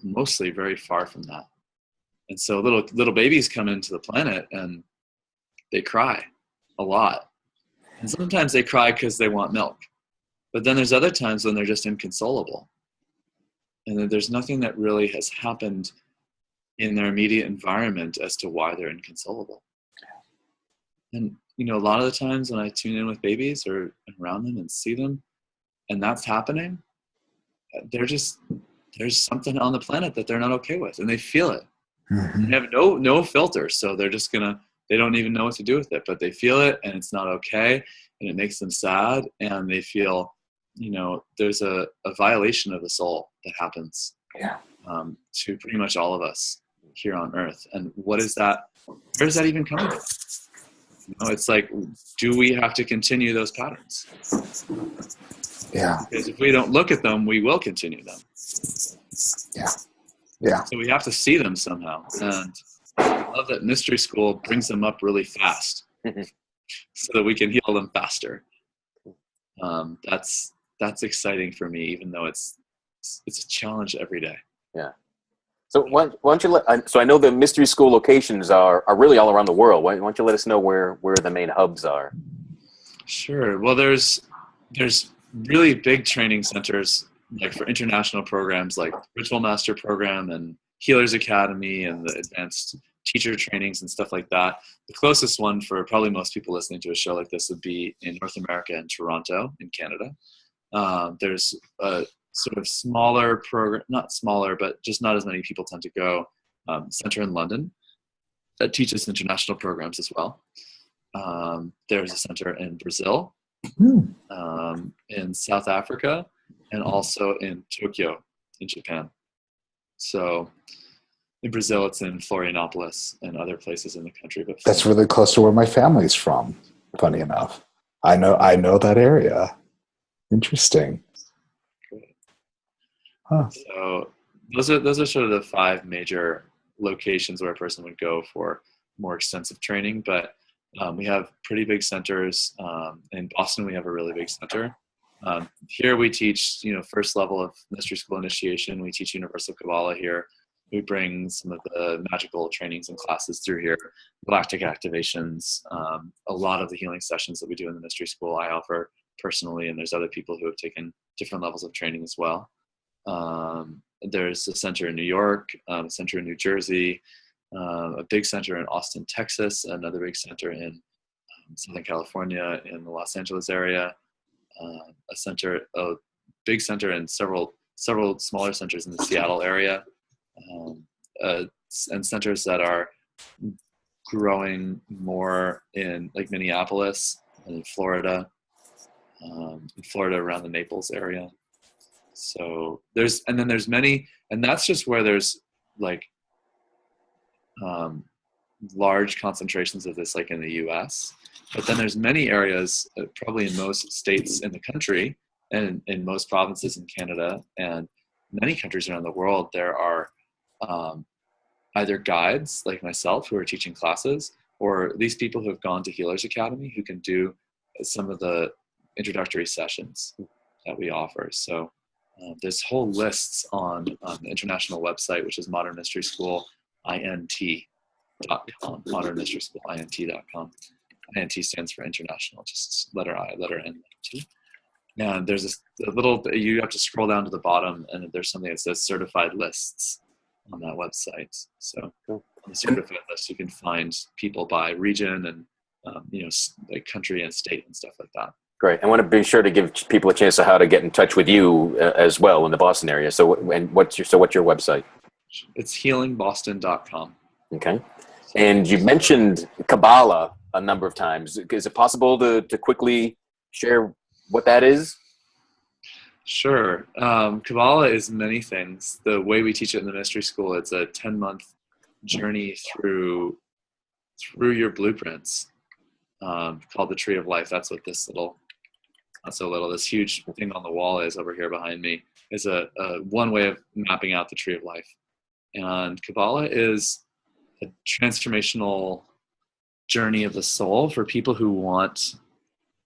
mostly very far from that. And so little babies come into the planet and they cry a lot. And sometimes they cry because they want milk. But then there's other times when they're just inconsolable. And then there's nothing that really has happened in their immediate environment as to why they're inconsolable. And, a lot of the times when I tune in with babies or around them and see them, and that's happening, there's something on the planet that they're not okay with, and they feel it. They have no filter, so they're just they don't even know what to do with it, but they feel it, and it's not okay, and it makes them sad, and they feel, there's a violation of the soul that happens to pretty much all of us here on Earth. And what is that? Where does that even come from? It's like, do we have to continue those patterns? Yeah. Because if we don't look at them, we will continue them. Yeah. Yeah. So we have to see them somehow. And I love that mystery school brings them up really fast so that we can heal them faster. That's exciting for me, even though it's a challenge every day. Yeah. So why don't you so I know the mystery school locations are really all around the world. Why don't you let us know where the main hubs are? Sure. Well, there's really big training centers, like for international programs like Ritual Master Program and Healers Academy and the advanced teacher trainings and stuff like that. The closest one for probably most people listening to a show like this would be in North America in Toronto, in Canada. There's a sort of smaller program, not smaller, but just not as many people tend to go, center in London that teaches international programs as well. There's a center in Brazil, in South Africa, and also in Tokyo in Japan. So in Brazil, it's in Florianopolis and other places in the country. But that's really close to where my family's from, funny enough. I know that area. Interesting. Huh. So those are sort of the 5 major locations where a person would go for more extensive training. But we have pretty big centers. In Boston, we have a really big center. Here we teach, first level of mystery school initiation. We teach Universal Kabbalah here. We bring some of the magical trainings and classes through here, galactic activations, a lot of the healing sessions that we do in the mystery school I offer personally, and there's other people who have taken different levels of training as well. There's a center in New York, a center in New Jersey, a big center in Austin, Texas, another big center in Southern California in the Los Angeles area, a big center and several smaller centers in the Seattle area, and centers that are growing more in like Minneapolis and in Florida around the Naples area. So there's many, and that's just where there's like large concentrations of this, like in the US. But then there's many areas, probably in most states in the country and in most provinces in Canada and many countries around the world, there are either guides like myself who are teaching classes, or these people who have gone to Healers Academy who can do some of the introductory sessions that we offer. So there's whole lists on the international website, which is Modern Mystery School INT.com, Modern Mystery School INT.com. INT stands for international, just letter I, letter N, letter T. And there's a little, you have to scroll down to the bottom, and there's something that says certified lists on that website. So on the certified list, you can find people by region and like country and state and stuff like that. Great. I want to be sure to give people a chance of how to get in touch with you as well in the Boston area. So, what's your website? It's healingboston.com. Okay. And you've mentioned Kabbalah a number of times. Is it possible to quickly share what that is? Sure. Kabbalah is many things. The way we teach it in the mystery school, it's a 10-month journey through your blueprints, called the Tree of Life. That's what this this huge thing on the wall is over here behind me, is a one way of mapping out the Tree of Life. And Kabbalah is a transformational journey of the soul for people who want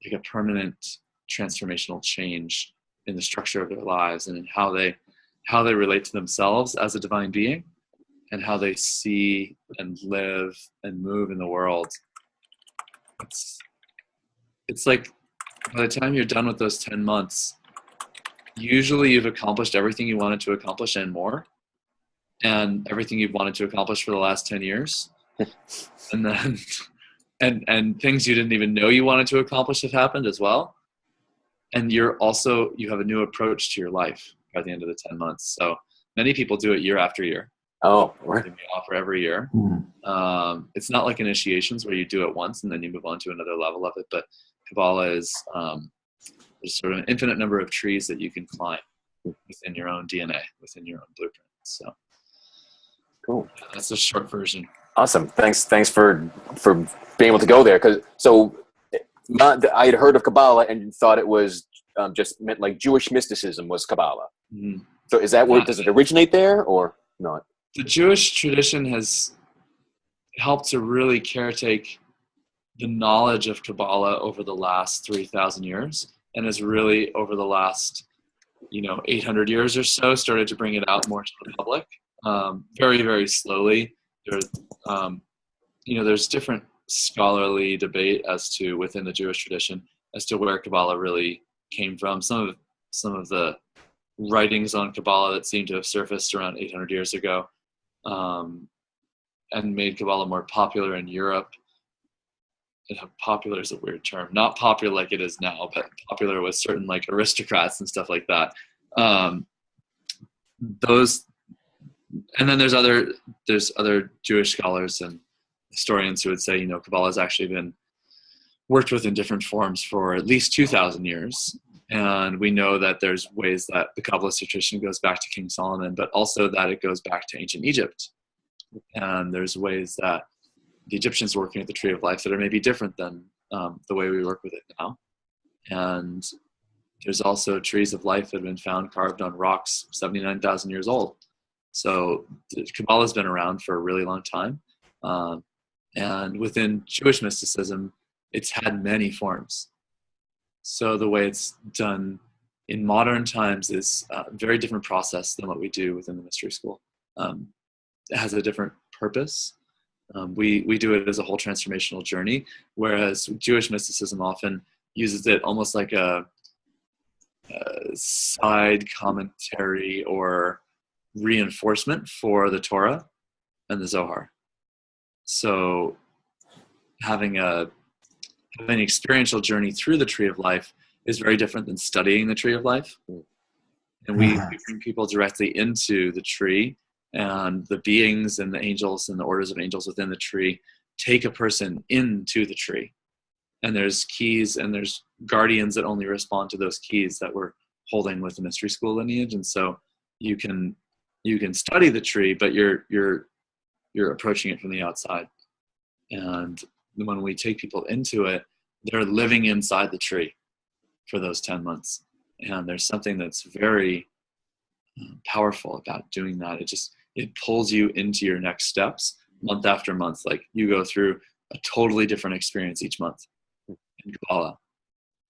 like a permanent transformational change in the structure of their lives and in how they relate to themselves as a divine being and how they see and live and move in the world. It's like by the time you're done with those 10 months, usually you've accomplished everything you wanted to accomplish and more, and everything you've wanted to accomplish for the last 10 years. And then and things you didn't even know you wanted to accomplish have happened as well. And you have a new approach to your life by the end of the 10 months. So many people do it year after year. Oh, right. We offer every year. It's not like initiations where you do it once and then you move on to another level of it. But Kabbalah is there's sort of an infinite number of trees that you can climb within your own DNA, within your own blueprint. So cool. That's a short version. Awesome. Thanks for being able to go there. I had heard of Kabbalah and thought it was just meant like Jewish mysticism was Kabbalah. Mm-hmm. So is that where does it originate there or not? The Jewish tradition has helped to really caretake the knowledge of Kabbalah over the last 3,000 years, and has really over the last 800 years or so started to bring it out more to the public, very, very slowly. There's different scholarly debate as to within the Jewish tradition as to where Kabbalah really came from. Some of the writings on Kabbalah that seem to have surfaced around 800 years ago and made Kabbalah more popular in Europe. Popular is a weird term. Not popular like it is now, but popular with certain like aristocrats and stuff like that. And then there's other Jewish scholars and historians who would say, Kabbalah has actually been worked with in different forms for at least 2,000 years. And we know that there's ways that the Kabbalist tradition goes back to King Solomon, but also that it goes back to ancient Egypt. And there's ways that the Egyptians were working with the Tree of Life that are maybe different than the way we work with it now. And there's also trees of life that have been found carved on rocks 79,000 years old. So Kabbalah has been around for a really long time. And within Jewish mysticism, it's had many forms. So the way it's done in modern times is a very different process than what we do within the mystery school. has a different purpose. We do it as a whole transformational journey, whereas Jewish mysticism often uses it almost like a side commentary or reinforcement for the Torah and the Zohar. So having an experiential journey through the tree of life is very different than studying the tree of life. And we bring people directly into the tree, and the beings and the angels and the orders of angels within the tree take a person into the tree. And there's keys and there's guardians that only respond to those keys that we're holding with the mystery school lineage. And so you can study the tree, but you're approaching it from the outside. And when we take people into it, they're living inside the tree for those 10 months. And there's something that's very powerful about doing that. It pulls you into your next steps month after month. Like, you go through a totally different experience each month in Kabbalah,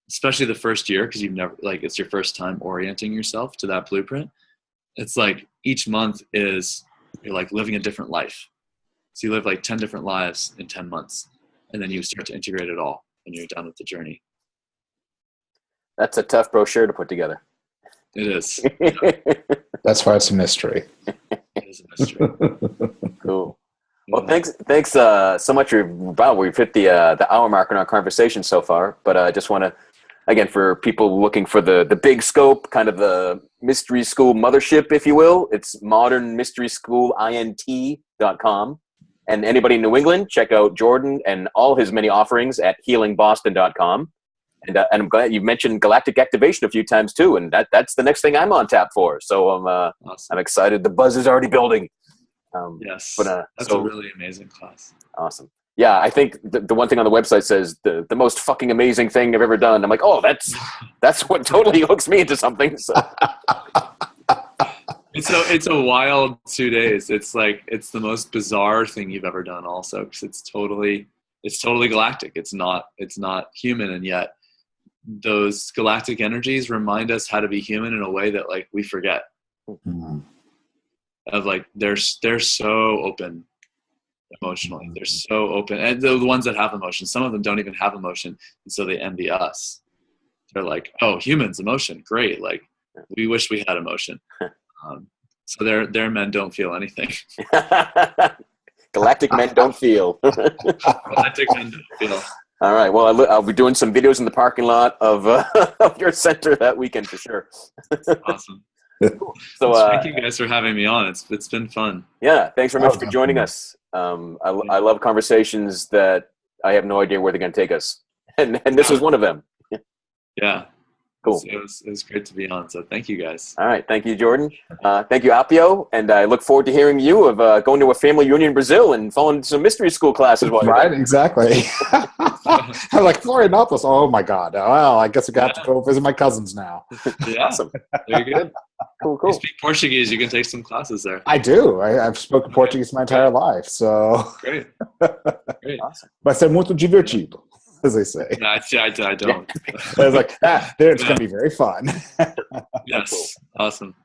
especially the first year, because it's your first time orienting yourself to that blueprint. It's like each month you're like living a different life. So you live like 10 different lives in 10 months, and then you start to integrate it all when you're done with the journey. That's a tough brochure to put together. It is. That's why it's a mystery. It is a mystery. Cool. Well, thanks so much. We've hit the hour mark in our conversation so far, but I just want to, again, for people looking for the big scope, kind of the mystery school mothership, if you will, it's modernmysteryschoolinT.com. And anybody in New England, check out Jordan and all his many offerings at healingboston.com. And I'm glad you mentioned galactic activation a few times too, and that's the next thing I'm on tap for. So awesome. I'm excited. The buzz is already building. Yes, but that's a really amazing class. Awesome. Yeah, I think the one thing on the website says the most fucking amazing thing I've ever done. I'm like, oh, that's what totally hooks me into something. So. It's a wild 2 days. It's the most bizarre thing you've ever done. Also, because it's totally galactic. It's not human, and yet those galactic energies remind us how to be human in a way that like we forget. Mm-hmm. Of like they're so open emotionally. They're so open, and the ones that have emotion. Some of them don't even have emotion, and so they envy us. They're like, "Oh, humans, emotion, great! Like we wish we had emotion." So their men don't feel anything. Galactic men don't feel. Galactic men don't feel. All right. Well, I'll be doing some videos in the parking lot of your center that weekend for sure. Awesome. So thank you guys for having me on. It's been fun. Yeah. Thanks very much for joining us. I love conversations that I have no idea where they're going to take us, and this was one of them. Yeah. Cool. It was great to be on. So thank you guys. All right. Thank you, Jordan. Thank you, Apio. And I look forward to hearing you of going to a family reunion in Brazil and following some mystery school classes. Right, exactly. I'm like, Florianopolis. Oh, my God. Well, I guess I got to go visit my cousins now. Yeah. Awesome. Very good. Cool. You speak Portuguese. You can take some classes there. I do. I've spoken Portuguese my entire life. So. Great. Awesome. Vai ser muito divertido, as they say. No, I don't. I was like, it's going to be very fun. Yes. Cool. Awesome.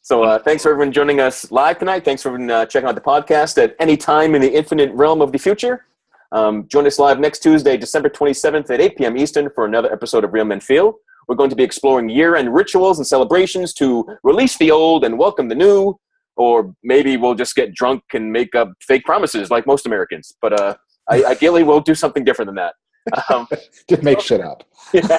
So thanks for everyone joining us live tonight. Thanks for everyone checking out the podcast at any time in the infinite realm of the future. Join us live next Tuesday, December 27th at 8 p.m. Eastern for another episode of Real Men Feel. We're going to be exploring year-end rituals and celebrations to release the old and welcome the new, or maybe we'll just get drunk and make up fake promises like most Americans. But ideally, we'll do something different than that. Just make shit up. Yeah.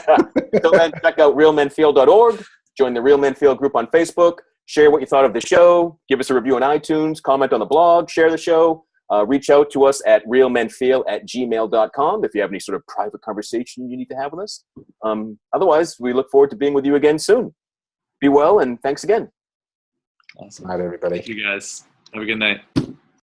So then check out realmenfeel.org. Join the Real Men Feel group on Facebook. Share what you thought of the show. Give us a review on iTunes. Comment on the blog. Share the show. Reach out to us at realmenfeel@gmail.com if you have any sort of private conversation you need to have with us. Otherwise, we look forward to being with you again soon. Be well, and thanks again. Awesome. All right, everybody. Thank you guys. Have a good night.